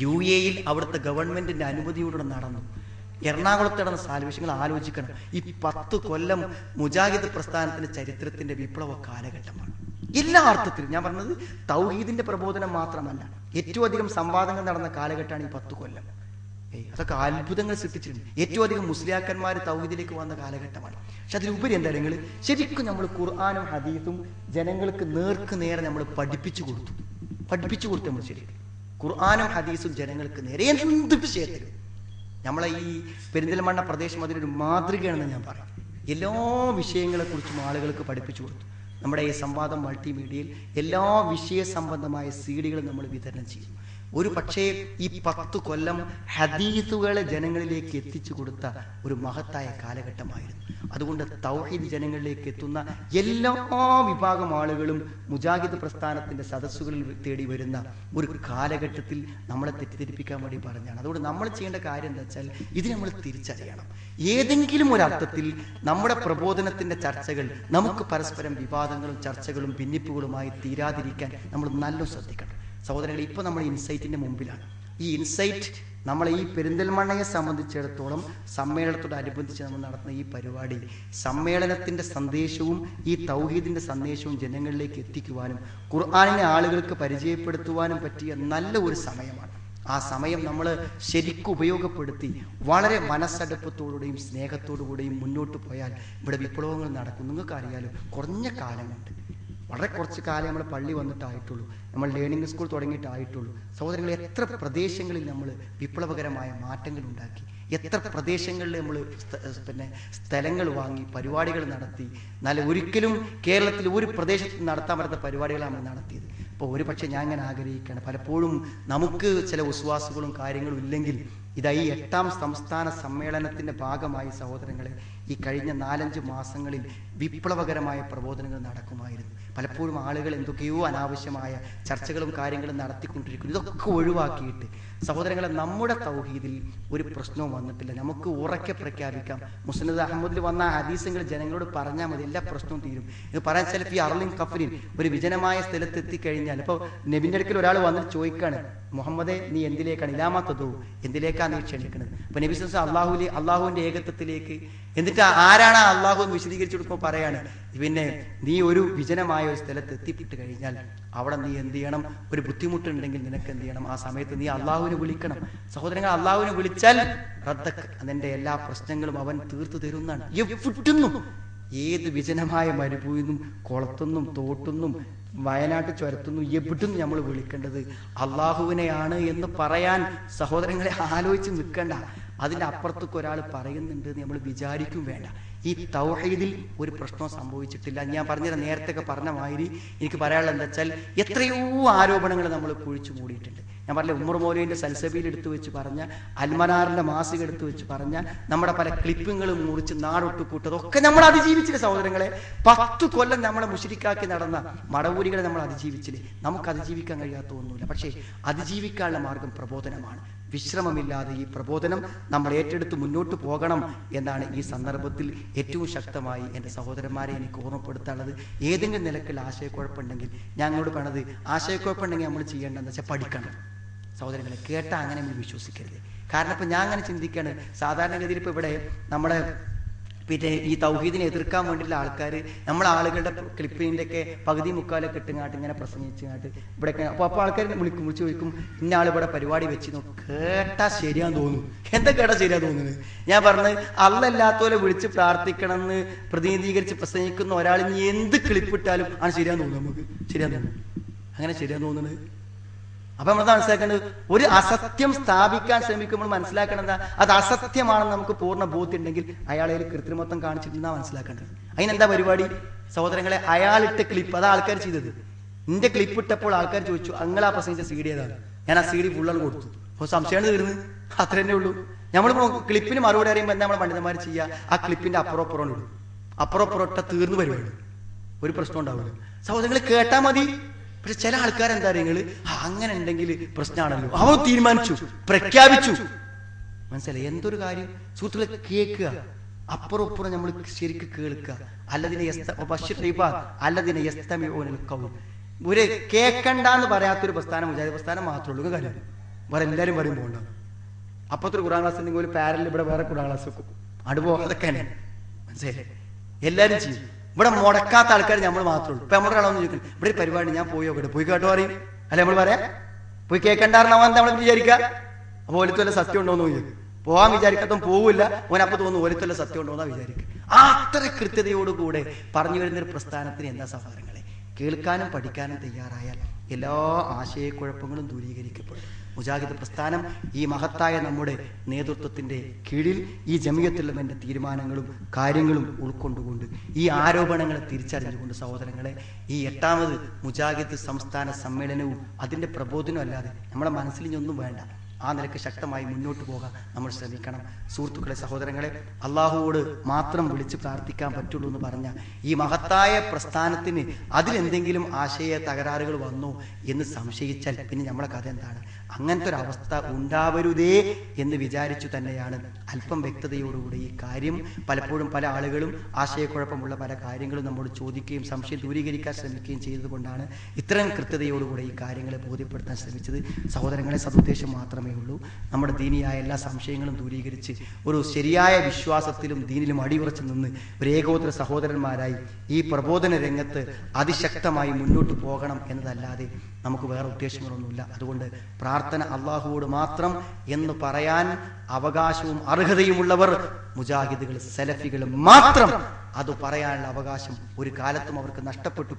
UAE അവിടുത്തെ ഗവൺമെന്റിന്റെ അനുമതിയോടെ നടന്നു. എറണാകുളത്ത് നടന്ന സാൽവേഷനുകൾ ആലോചിക്കണം. ഈ 10 കൊല്ലം മുജാഹിദ് പ്രസ്ഥാനത്തിന്റെ ചരിത്രത്തിന്റെ വിപ്ലവ കാലഘട്ടമാണ്. എല്ലാ അർത്ഥത്തിലും. ഞാൻ പറഞ്ഞത് തൗഹീദിന്റെ പ്രബോധനം മാത്രമല്ല, ഏറ്റവും അധികം സംവാദങ്ങൾ നടന്ന കാലഘട്ടമാണ് ഈ 10 കൊല്ലം. അതൊക്കെ അത്ഭുതങ്ങൾ സൃഷ്ടിച്ചിട്ടുണ്ട്. ഏറ്റവും അധികം മുസ്ലിയാക്കന്മാർ തൗഹീദിലേക്ക് വന്ന കാലഘട്ടമാണ്. പക്ഷെ അതിലുപരി എന്താ നിങ്ങൾ ശരിക്കും നമ്മൾ ഖുർആനും ഹദീസും ജനങ്ങൾക്ക് നേർക്ക് നേരെ നമ്മൾ പഠിപ്പിച്ചു കൊടുത്തു. നമ്മൾ ശരിക്കും ഖുർആനും ഹദീസും ജനങ്ങൾക്ക് നേരെ എന്ത് വിഷയത്തിലും. നമ്മളെ ഈ പെരിന്തൽമണ്ണ പ്രദേശം അതിനൊരു മാതൃകയാണെന്ന് ഞാൻ പറയും. എല്ലാ വിഷയങ്ങളെക്കുറിച്ചും ആളുകൾക്ക് പഠിപ്പിച്ചു കൊടുത്തു. നമ്മുടെ ഈ സംവാദം മൾട്ടിമീഡിയയിൽ എല്ലാ വിഷയ സംബന്ധമായ സീഡികളും നമ്മൾ വിതരണം ചെയ്യും. ഒരു പക്ഷേ ഈ 10 കൊല്ലം ഹദീസുകളെ ജനങ്ങളിലേക്ക് എത്തിച്ചു കൊടുത്ത ഒരു മഹത്തായ കാലഘട്ടമായിരുന്നു. അതുകൊണ്ട് തൗഹീദ് ജനങ്ങളിലേക്ക് എത്തുന്ന എല്ലാ വിഭാഗം ആളുകളും മുജാഹിദ് പ്രസ്ഥാനത്തിന്റെ സദസ്സുകളിൽ തേടി വരുന്ന ഒരു കാലഘട്ടത്തിൽ നമ്മളെ തെറ്റിദ്ധരിപ്പിക്കാൻ വേണ്ടി പറഞ്ഞാണ്. അതുകൊണ്ട് നമ്മൾ ചെയ്യേണ്ട കാര്യം എന്താ വെച്ചാൽ ഇത് നമ്മൾ തിരിച്ചറിയണം. ഏതെങ്കിലും ഒരർത്ഥത്തിൽ നമ്മുടെ പ്രബോധനത്തിന്റെ ചർച്ചകൾ നമുക്ക് പരസ്പരം വിവാദങ്ങളും ചർച്ചകളും ഭിന്നിപ്പുകളുമായി തീരാതിരിക്കാൻ നമ്മൾ നല്ല ശ്രദ്ധിക്കണം. സഹോദരങ്ങളെ, ഇപ്പൊ നമ്മൾ ഇൻസൈറ്റിന്റെ മുമ്പിലാണ്. ഈ ഇൻസൈറ്റ് നമ്മളെ ഈ പെരിന്തൽമണ്ണയെ സംബന്ധിച്ചിടത്തോളം സമ്മേളനത്തോടനുബന്ധിച്ച് നമ്മൾ നടത്തുന്ന ഈ പരിപാടി സമ്മേളനത്തിന്റെ സന്ദേശവും ഈ തൗഹീദിന്റെ സന്ദേശവും ജനങ്ങളിലേക്ക് എത്തിക്കുവാനും ഖുർആനിനെ ആളുകൾക്ക് പരിചയപ്പെടുത്തുവാനും പറ്റിയ നല്ല ഒരു സമയമാണ്. ആ സമയം നമ്മൾ ശരിക്കും ഉപയോഗപ്പെടുത്തി വളരെ മനസ്സടുപ്പത്തോടുകൂടിയും സ്നേഹത്തോടുകൂടിയും മുന്നോട്ട് പോയാൽ ഇവിടെ വിപ്ലവങ്ങൾ നടക്കും. നിങ്ങൾക്ക് അറിയാലോ, കുറഞ്ഞ കാലം കൊണ്ട്, വളരെ കുറച്ച് കാലം നമ്മൾ പള്ളി വന്നിട്ടായിട്ടുള്ളൂ, നമ്മൾ ലേണിംഗ് സ്കൂൾ തുടങ്ങിയിട്ടായിട്ടുള്ളൂ. സഹോദരങ്ങൾ, എത്ര പ്രദേശങ്ങളിൽ നമ്മൾ വിപ്ലവകരമായ മാറ്റങ്ങൾ ഉണ്ടാക്കി, എത്ര പ്രദേശങ്ങളിൽ നമ്മൾ സ്ഥലങ്ങൾ വാങ്ങി പരിപാടികൾ നടത്തി. നല്ല ഒരിക്കലും കേരളത്തിൽ ഒരു പ്രദേശത്ത് നടത്താൻ പറ്റാത്ത പരിപാടികളാണ് നമ്മൾ നടത്തിയത്. അപ്പോൾ ഒരു പക്ഷേ ഞാൻ അങ്ങനെ ആഗ്രഹിക്കുകയാണ്, പലപ്പോഴും നമുക്ക് ചില വിശ്വാസങ്ങളും കാര്യങ്ങളും ഇല്ലെങ്കിൽ ഇതായി 8ാം സംസ്ഥാന സമ്മേളനത്തിന്റെ ഭാഗമായി സഹോദരങ്ങളെ ഈ കഴിഞ്ഞ 4-5 മാസങ്ങളിൽ വിപ്ലവകരമായ പ്രബോധനങ്ങൾ നടക്കുമായിരുന്നു. പലപ്പോഴും ആളുകൾ എന്തൊക്കെയോ അനാവശ്യമായ ചർച്ചകളും കാര്യങ്ങളും നടത്തിക്കൊണ്ടിരിക്കുന്നു. ഇതൊക്കെ ഒഴിവാക്കിയിട്ട് സഹോദരങ്ങളെ, നമ്മുടെ തൗഹീദിൽ ഒരു പ്രശ്നവും വന്നിട്ടില്ല. നമുക്ക് ഉറക്കെ പ്രഖ്യാപിക്കാം, മുസ്നദ് അഹമ്മദിൽ വന്ന ഹദീസുകൾ ജനങ്ങളോട് പറഞ്ഞാൽ മതി, എല്ലാ പ്രശ്നവും തീരും. ഇത് പറയാൻ ചിലപ്പോൾ ഈ അർലിൻ കഫറിൻ ഒരു വിജനമായ സ്ഥലത്ത് എത്തിക്കഴിഞ്ഞാൽ, ഇപ്പോൾ നബിന്റെ അടുക്കൽ ഒരാൾ വന്നിട്ട് ചോദിക്കാണ്, മുഹമ്മദെ നീ എന്തിലേക്കാണ്, ഇലാമത്തതോ എന്തിലേക്കാണ് നീ ക്ഷണിക്കുന്നത്? അപ്പൊ നബി അള്ളാഹുവിന്റെ ഏകത്വത്തിലേക്ക്. എന്നിട്ട് ആരാണ് അള്ളാഹു എന്ന് വിശദീകരിച്ചു കൊടുക്കുമ്പോൾ പറയാണ്, പിന്നെ നീ ഒരു വിജനമായ ഒരു സ്ഥലത്ത് എത്തിപ്പെട്ട് കഴിഞ്ഞാൽ അവിടെ നീ എന്ത് ചെയ്യണം, ഒരു ബുദ്ധിമുട്ടുണ്ടെങ്കിൽ നിനക്ക് എന്ത് ചെയ്യണം, ആ സമയത്ത് നീ അള്ളാഹുവിനെ വിളിക്കണം. സഹോദരങ്ങൾ, അള്ളാഹുവിനെ വിളിച്ചാൽ റദ്ദക്ക് അതിന്റെ എല്ലാ പ്രശ്നങ്ങളും അവൻ തീർത്തു തരുന്നതാണ്. എവിടുന്നും, ഏത് വിജനമായ മരുഭൂമിന്നും കുളത്തുനിന്നും തോട്ടുനിന്നും വയനാട്ട് ചുരത്തുനിന്നും എവിടുന്നും നമ്മൾ വിളിക്കേണ്ടത് അള്ളാഹുവിനെയാണ് എന്ന് പറയാൻ സഹോദരങ്ങളെ ആലോചിച്ച് നിൽക്കണ്ട. അതിൻ്റെ അപ്പുറത്തേക്ക് ഒരാൾ പറയുന്നുണ്ട് എന്ന് നമ്മൾ വിചാരിക്കും വേണ്ട. ഈ തൗഹീദിൽ ഒരു പ്രശ്നവും സംഭവിച്ചിട്ടില്ല. ഞാൻ പറഞ്ഞുതരാം, നേരത്തെ പറഞ്ഞ മാതിരി എനിക്ക് പറയാനുള്ളത് എന്താ വെച്ചാൽ എത്രയോ ആരോപണങ്ങൾ നമ്മൾ കുഴിച്ചു മൂടിയിട്ടുണ്ട്. ഞാൻ പറഞ്ഞ ഉമർ മൗലവിന്റെ സൽസബിയിൽ എടുത്തു വെച്ച് പറഞ്ഞ, അൽമനാറിന്റെ മാസിക എടുത്തു വെച്ച് പറഞ്ഞ, നമ്മുടെ പല ക്ലിപ്പുകളും മുറിച്ച് നാടൊട്ട് കൂട്ടതൊക്കെ നമ്മൾ അതിജീവിച്ചില്ലേ സഹോദരങ്ങളെ. 10 കൊല്ലം നമ്മളെ മുശ്രിക്കാക്കി നടന്ന മടവൂരികളെ നമ്മൾ അതിജീവിച്ചില്ലേ. നമുക്ക് അതിജീവിക്കാൻ കഴിയാത്ത ഒന്നുമില്ല. പക്ഷേ അതിജീവിക്കാനുള്ള മാർഗം പ്രബോധനമാണ്. വിശ്രമമില്ലാതെ ഈ പ്രബോധനം നമ്മൾ ഏറ്റെടുത്ത് മുന്നോട്ട് പോകണം എന്നാണ് ഈ സന്ദർഭത്തിൽ ഏറ്റവും ശക്തമായി എൻ്റെ സഹോദരന്മാരെ എനിക്ക് ഓർമ്മപ്പെടുത്താനുള്ളത്. ഏതെങ്കിലും നിലക്കിൽ ആശയക്കുഴപ്പമുണ്ടെങ്കിൽ ഞങ്ങളോട് പറഞ്ഞത്, ആശയക്കുഴപ്പമുണ്ടെങ്കിൽ നമ്മൾ ചെയ്യേണ്ടതെന്ന് വെച്ചാൽ പഠിക്കണം. സഹോദരങ്ങളെ, കേട്ടാൽ അങ്ങനെ നമ്മൾ വിശ്വസിക്കരുത്. കാരണം ഇപ്പം ഞാൻ അങ്ങനെ ചിന്തിക്കുകയാണ്, സാധാരണഗതിയിൽ ഇപ്പോൾ ഇവിടെ നമ്മുടെ പിന്നെ ഈ തൗഹീദിനെ എതിർക്കാൻ വേണ്ടിയുള്ള ആൾക്കാർ നമ്മളെ ആളുകളുടെ ക്ലിപ്പിൻ്റെ ഒക്കെ പകുതി മുക്കാലൊക്കെ ഇട്ടുങ്ങാട്ട് ഇങ്ങനെ പ്രസംഗിച്ചുങ്ങാട്ട് ഇവിടെയൊക്കെ അപ്പോൾ ആൾക്കാർ വിളിച്ച് ചോദിക്കും, ഇന്ന ആൾ ഇവിടെ പരിപാടി വെച്ച് കേട്ടാൽ ശരിയാന്ന് തോന്നുന്നു. എന്താ കേട്ടാൽ ശരിയാന്ന് തോന്നുന്നത്? ഞാൻ പറഞ്ഞത്, അല്ലല്ലാത്തവരെ വിളിച്ച് പ്രാർത്ഥിക്കണം എന്ന് പ്രതിനിധീകരിച്ച് പ്രസംഗിക്കുന്ന ഒരാൾ ഇനി എന്ത് ക്ലിപ്പിട്ടാലും ആണ് ശരിയാന്ന് തോന്നുന്നു. നമുക്ക് ശരിയാന്ന് തോന്നുന്നു. അങ്ങനെ ശരിയാന്ന് തോന്നുന്നത്. അപ്പൊ നമ്മൾ മനസ്സിലാക്കേണ്ടത്, ഒരു അസത്യം സ്ഥാപിക്കാൻ ശ്രമിക്കുമ്പോൾ മനസ്സിലാക്കണം എന്താ, അത് അസത്യമാണെന്ന് നമുക്ക് പൂർണ്ണ ബോധ്യമുണ്ടെങ്കിൽ അയാളെ കൃത്രിമത്വം കാണിച്ചിട്ടുണ്ടെന്നാ മനസ്സിലാക്കേണ്ടത്. അതിനെന്താ പരിപാടി സഹോദരങ്ങളെ? അയാളിട്ട ക്ലിപ്പ്, അതാ ആൾക്കാർ ചെയ്തത്. നിന്റെ ക്ലിപ്പ് ഇട്ടപ്പോൾ ആൾക്കാർ ചോദിച്ചു, അങ്ങളാ പ്രസംഗിച്ച സി ഡി ഏതാണ്? ഞാൻ ആ സി ഡി ഫുള്ളാണ് കൊടുത്തു. അപ്പോൾ സംശയമാണ് തീർന്നത്. അത്ര തന്നെ ഉള്ളൂ. നമ്മളിപ്പോ ക്ലിപ്പിന് മറുപടി അറിയുമ്പോൾ എന്താ നമ്മൾ പണ്ഡിതന്മാർ ചെയ്യുക? ആ ക്ലിപ്പിന്റെ അപ്പുറം ഇടും. അപ്പുറം ഇട്ട തീർന്നു പരിപാടി, ഒരു പ്രശ്നം ഉണ്ടാവില്ല. സഹോദരങ്ങളെ, കേട്ടാ മതി. പക്ഷെ ചില ആൾക്കാരെന്താ നിങ്ങൾ അങ്ങനെ ഉണ്ടെങ്കിൽ പ്രശ്നമാണല്ലോ, അവർ തീരുമാനിച്ചു, പ്രഖ്യാപിച്ചു. മനസ്സിലായി? എന്തൊരു കാര്യം സുഹൃത്തുക്കളെ, കേൾക്കുക, അപ്പുറം നമ്മൾ ശരിക്കും കേൾക്കുക. അല്ലതിനെ ഒരു കേൾക്കണ്ടെന്ന് പറയാത്തൊരു പ്രസ്ഥാനം മുജാഹിദ് പ്രസ്ഥാനം മാത്രമേ ഉള്ളൂ. കാര്യം വേറെ എല്ലാവരും പറയും പോകണ്ട. അപ്പുറത്തൊരു ഖുർആൻ ക്ലാസ് ഉണ്ടെങ്കിൽ ഒരു പാരലിൽ ഇവിടെ വേറെ ഖുർആൻ ക്ലാസ് വെക്കും. അടുപ്പോ അതൊക്കെ മനസ്സിലായി? എല്ലാവരും ചെയ്യും. ഇവിടെ മുടക്കാത്ത ആൾക്കാർ നമ്മൾ മാത്രമേ ഉള്ളൂ. ഇപ്പൊ നമ്മളൊരാളൊന്നും ചോദിക്കണം, ഇവിടെ ഒരു പരിപാടി ഞാൻ പോയോ, ഇവിടെ പോയി കേട്ടോ പറയും അല്ലെ, നമ്മൾ പറയാം പോയി കേൾക്കണ്ടായിരുന്ന നമ്മൾ വിചാരിക്കുക. അപ്പൊ ഓലത്തുവല്ല സത്യം ഉണ്ടോന്ന് ചോദിക്കും. പോവാൻ വിചാരിക്കാത്ത പോവില്ല, ഓനപ്പൊ തോന്നുന്നു ഓലത്തുവല്ല സത്യം ഉണ്ടോന്നാ വിചാരിക്കുക. അത്ര കൃത്യതയോടുകൂടെ പറഞ്ഞു വരുന്നൊരു പ്രസ്ഥാനത്തിന് എന്താ സഹോദരങ്ങളെ, കേൾക്കാനും പഠിക്കാനും തയ്യാറായാൽ എല്ലാ ആശയക്കുഴപ്പങ്ങളും ദൂരീകരിക്കപ്പെടും. മുജാഹിദ് പ്രസ്ഥാനം ഈ മഹത്തായ നമ്മുടെ നേതൃത്വത്തിന്റെ കീഴിൽ ഈ ജമിയത്തുലമയുടെ തീരുമാനങ്ങളും കാര്യങ്ങളും ഉൾക്കൊണ്ടുകൊണ്ട് ഈ ആരോപണങ്ങളെ തിരിച്ചറിഞ്ഞുകൊണ്ട് സഹോദരങ്ങളെ, ഈ 8ാമത് മുജാഹിദ് സംസ്ഥാന സമ്മേളനവും അതിന്റെ പ്രബോധനവും അല്ലാതെ നമ്മുടെ മനസ്സിൽ ഇനിയൊന്നും വേണ്ട. ആ നിലക്ക് ശക്തമായി മുന്നോട്ട് പോകാൻ നമ്മൾ ശ്രമിക്കണം. സുഹൃത്തുക്കളെ, സഹോദരങ്ങളെ, അള്ളാഹുവോട് മാത്രം വിളിച്ച് പ്രാർത്ഥിക്കാൻ പറ്റുള്ളൂ എന്ന് പറഞ്ഞ ഈ മഹത്തായ പ്രസ്ഥാനത്തിന് അതിലെന്തെങ്കിലും ആശയ തകരാറുകൾ വന്നോ എന്ന് സംശയിച്ചാൽ പിന്നെ നമ്മളെ കഥ എന്താണ്? അങ്ങനത്തെ ഒരു അവസ്ഥ ഉണ്ടാവരുതേ എന്ന് വിചാരിച്ചു തന്നെയാണ് അല്പം വ്യക്തതയോടുകൂടി ഈ കാര്യം പലപ്പോഴും പല ആളുകളും ആശയക്കുഴപ്പമുള്ള പല കാര്യങ്ങളും നമ്മോട് ചോദിക്കുകയും സംശയം ദൂരീകരിക്കാൻ ശ്രമിക്കുകയും ചെയ്തതുകൊണ്ടാണ് ഇത്രയും കൃത്യതയോടുകൂടി ഈ കാര്യങ്ങളെ ബോധ്യപ്പെടുത്താൻ ശ്രമിച്ചത്. സഹോദരങ്ങളെ, സതുദ്ദേശം മാത്രമേ ഉള്ളൂ. നമ്മുടെ ദീനിയായ എല്ലാ സംശയങ്ങളും ദൂരീകരിച്ച് ഒരു ശരിയായ വിശ്വാസത്തിലും ദീനിലും അടിയുറച്ചു നിന്ന് ഒരു ഏകോദര സഹോദരന്മാരായി ഈ പ്രബോധന രംഗത്ത് അതിശക്തമായി മുന്നോട്ട് പോകണം എന്നതല്ലാതെ നമുക്ക് വേറെ ഉദ്ദേശങ്ങളൊന്നുമില്ല. അതുകൊണ്ട് പ്രാർത്ഥന അള്ളാഹുവോട് മാത്രം എന്ന് പറയാൻ അവകാശവും അർഹതയുമുള്ളവർ മുജാഹിദുകൾ, സലഫികൾ മാത്രം. അത് പറയാനുള്ള അവകാശം ഒരു കാലത്തും അവർക്ക് നഷ്ടപ്പെട്ടു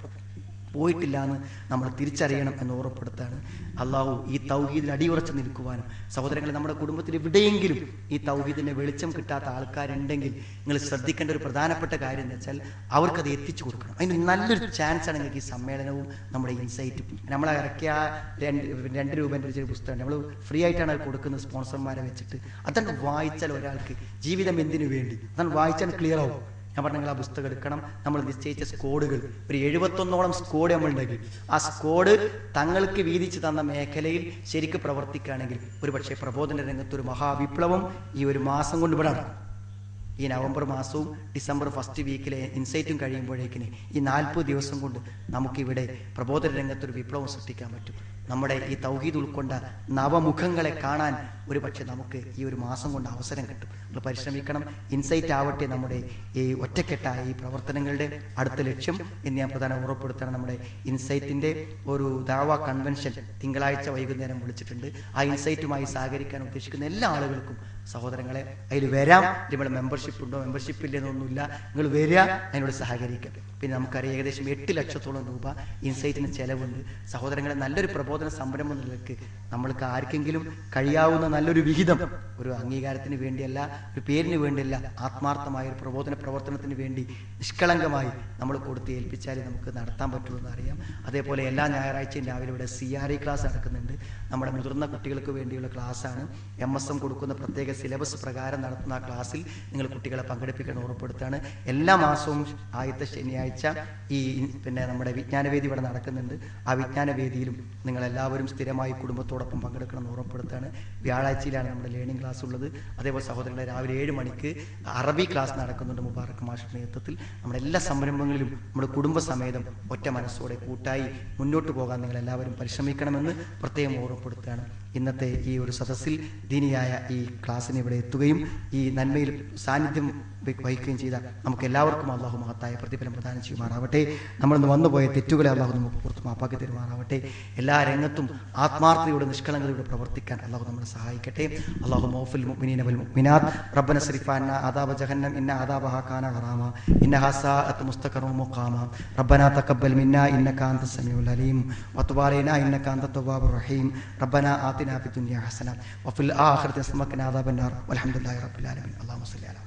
പോയിട്ടില്ല എന്ന് നമ്മൾ തിരിച്ചറിയണം എന്ന് ഓർമ്മപ്പെടുത്താണ്. അള്ളാഹു ഈ തൗഹീദിൽ അടിയുറച്ച് നിൽക്കുവാനും, സഹോദരങ്ങളെ, നമ്മുടെ കുടുംബത്തിൽ എവിടെയെങ്കിലും ഈ തൗഹീദിന്റെ വെളിച്ചം കിട്ടാത്ത ആൾക്കാരുണ്ടെങ്കിൽ നിങ്ങൾ ശ്രദ്ധിക്കേണ്ട ഒരു പ്രധാനപ്പെട്ട കാര്യം എന്ന് വെച്ചാൽ അവർക്കത് എത്തിച്ചു കൊടുക്കണം. അതിന് നല്ലൊരു ചാൻസ് ആണ് നിങ്ങൾക്ക് ഈ സമ്മേളനവും നമ്മുടെ ഇൻസൈറ്റും. നമ്മൾ ഇറക്കിയ 2 രൂപേൻ്റെ ഒരു പുസ്തകം നമ്മൾ ഫ്രീ ആയിട്ടാണ് അത് കൊടുക്കുന്നത് സ്പോൺസർമാരെ വെച്ചിട്ട്. അതാണ് വായിച്ചാൽ ഒരാൾക്ക് ജീവിതം എന്തിനു വേണ്ടി അതാണ് വായിച്ചാൽ ക്ലിയർ ആവും. ഞാൻ പറഞ്ഞെങ്കിൽ ആ പുസ്തകം എടുക്കണം. നമ്മൾ നിശ്ചയിച്ച സ്കോഡുകൾ ഒരു 71ഓളം സ്കോഡ് നമ്മളുണ്ടെങ്കിൽ ആ സ്കോഡ് തങ്ങൾക്ക് വീതിച്ചു തന്ന മേഖലയിൽ ശരിക്ക് പ്രവർത്തിക്കുകയാണെങ്കിൽ ഒരുപക്ഷെ പ്രബോധന രംഗത്ത് ഒരു മഹാവിപ്ലവം ഈ ഒരു മാസം കൊണ്ട് ഇവിടെ നടക്കും. ഈ നവംബർ മാസവും ഡിസംബർ ഫസ്റ്റ് വീക്കിലെ ഇൻസൈറ്റും കഴിയുമ്പോഴേക്കിന് ഈ 40 ദിവസം കൊണ്ട് നമുക്കിവിടെ പ്രബോധന രംഗത്തൊരു വിപ്ലവം സൃഷ്ടിക്കാൻ പറ്റും. നമ്മുടെ ഈ തൗഹീദ് ഉൾക്കൊണ്ട നവമുഖങ്ങളെ കാണാൻ ഒരുപക്ഷെ നമുക്ക് ഈ ഒരു മാസം കൊണ്ട് അവസരം കിട്ടും. നമ്മൾ പരിശ്രമിക്കണം. ഇൻസൈറ്റ് ആവട്ടെ നമ്മുടെ ഈ ഒറ്റക്കെട്ടായ ഈ പ്രവർത്തനങ്ങളുടെ അടുത്ത ലക്ഷ്യം എന്ന് ഞാൻ പ്രധാനം ഉറപ്പെടുത്തണം. നമ്മുടെ ഇൻസൈറ്റിന്റെ ഒരു ദാവ കൺവെൻഷൻ തിങ്കളാഴ്ച വൈകുന്നേരം വിളിച്ചിട്ടുണ്ട്. ആ ഇൻസൈറ്റുമായി സഹകരിക്കാൻ ഉദ്ദേശിക്കുന്ന എല്ലാ ആളുകൾക്കും സഹോദരങ്ങളെ അതിൽ വരാം. ഇവിടെ മെമ്പർഷിപ്പ് ഉണ്ടോ, മെമ്പർഷിപ്പ് ഇല്ലെന്നൊന്നുമില്ല, നിങ്ങൾ വരിക, അതിനോട് സഹകരിക്കാം. പിന്നെ നമുക്കറിയാം ഏകദേശം 8 ലക്ഷത്തോളം രൂപ ഇൻസൈറ്റിന് ചെലവുണ്ട്. സഹോദരങ്ങളെ, നല്ലൊരു പ്രബോധന സംരംഭം നിലക്ക് നമ്മൾക്ക് ആർക്കെങ്കിലും കഴിയാവുന്ന നല്ലൊരു വിഹിതം ഒരു അംഗീകാരത്തിന് വേണ്ടിയല്ല, ഒരു പേരിന് വേണ്ടിയല്ല, ആത്മാർത്ഥമായ ഒരു പ്രബോധന പ്രവർത്തനത്തിന് വേണ്ടി നിഷ്കളങ്കമായി നമ്മൾ കൊടുത്ത് ഏൽപ്പിച്ചാൽ നമുക്ക് നടത്താൻ പറ്റുള്ളൂ എന്നറിയാം. അതേപോലെ എല്ലാ ഞായറാഴ്ചയും രാവിലെ ഇവിടെ CRE ക്ലാസ് നടക്കുന്നുണ്ട്. നമ്മുടെ മുതിർന്ന കുട്ടികൾക്ക് വേണ്ടിയുള്ള ക്ലാസ്സാണ്. MSM കൊടുക്കുന്ന പ്രത്യേക സിലബസ് പ്രകാരം നടത്തുന്ന ആ ക്ലാസ്സിൽ നിങ്ങൾ കുട്ടികളെ പങ്കെടുപ്പിക്കാൻ ഉറപ്പെടുത്താണ്. എല്ലാ മാസവും ആദ്യത്തെ ശനിയാഴ്ച ഈ നമ്മുടെ വിജ്ഞാനവേദി ഇവിടെ നടക്കുന്നുണ്ട്. ആ വിജ്ഞാനവേദിയിലും നിങ്ങളെല്ലാവരും സ്ഥിരമായി കുടുംബത്തോടൊപ്പം പങ്കെടുക്കണം എന്ന് ഉറപ്പെടുത്താണ്. വ്യാഴാഴ്ചയിലാണ് നമ്മുടെ ലേണിംഗ് ക്ലാസ് ഉള്ളത്. അതേപോലെ സഹോദരങ്ങളെ, രാവിലെ 7 മണിക്ക് അറബി ക്ലാസ് നടക്കുന്നുണ്ട് മുബാറക് മാഷിന്റെ നേതൃത്വത്തിൽ. നമ്മുടെ എല്ലാ സംരംഭങ്ങളിലും നമ്മുടെ കുടുംബസമേതം ഒറ്റ മനസ്സോടെ കൂട്ടായി മുന്നോട്ട് പോകാൻ നിങ്ങൾ എല്ലാവരും പരിശ്രമിക്കണമെന്ന് പ്രത്യേകം ഓർമ്മപ്പെടുത്തുകയാണ്. ഇന്നത്തെ ഈ ഒരു സദസ്സിൽ ദീനിയായ ഈ ക്ലാസ്സിന് ഇവിടെ എത്തുകയും ഈ നന്മയിൽ സാന്നിധ്യം വഹിക്കുകയും ചെയ്ത നമുക്ക് എല്ലാവർക്കും അള്ളാഹു മഹത്തായ പ്രതിഫലം പ്രദാനം ചെയ്യുമാറാവട്ടെ. നമ്മളിന്ന് വന്നുപോയ തെറ്റുകളെ അള്ളാഹു നമുക്ക് പുറത്ത് മാപ്പാക്കി തരുമാറാവട്ടെ. എല്ലാ രംഗത്തും ആത്മാർത്ഥതയോടെ നിഷ്കളങ്കതയോടെ പ്രവർത്തിക്കാൻ അള്ളാഹു നമ്മളെ സഹായിക്കട്ടെ. അള്ളാഹു മൗഫിൽ മുഅ്മിനീന വൽ മുഅ്മിനാത്ത് റബ്ബന സ്രിഫ് അന്നാ അദാബ ജഹന്നം ഇന്ന അദാബഹ കാന ഗറാമ ഇന്നഹാ സാഅത്ത് മുസ്തഖറൻ മുഖാമ റബ്ബന തഖബ്ബൽ മിന്നാ ഇന്നക അൻതസ് സമീഉൽ അലീം വതുബ് അലൈനാ ഇന്നക അൻതത് തവ്വാബുർ റഹീം റബ്ബന ആതിനാ ഫിദ് ദുനിയ ഹസന വഫിൽ ആഖിറതി ഹസനത വഖിനാ അദാബൻ നാർ വൽഹംദുലില്ലാഹി റബ്ബിൽ ആലമീൻ. അല്ലാഹുമ്മ സ്വല്ലി അലാ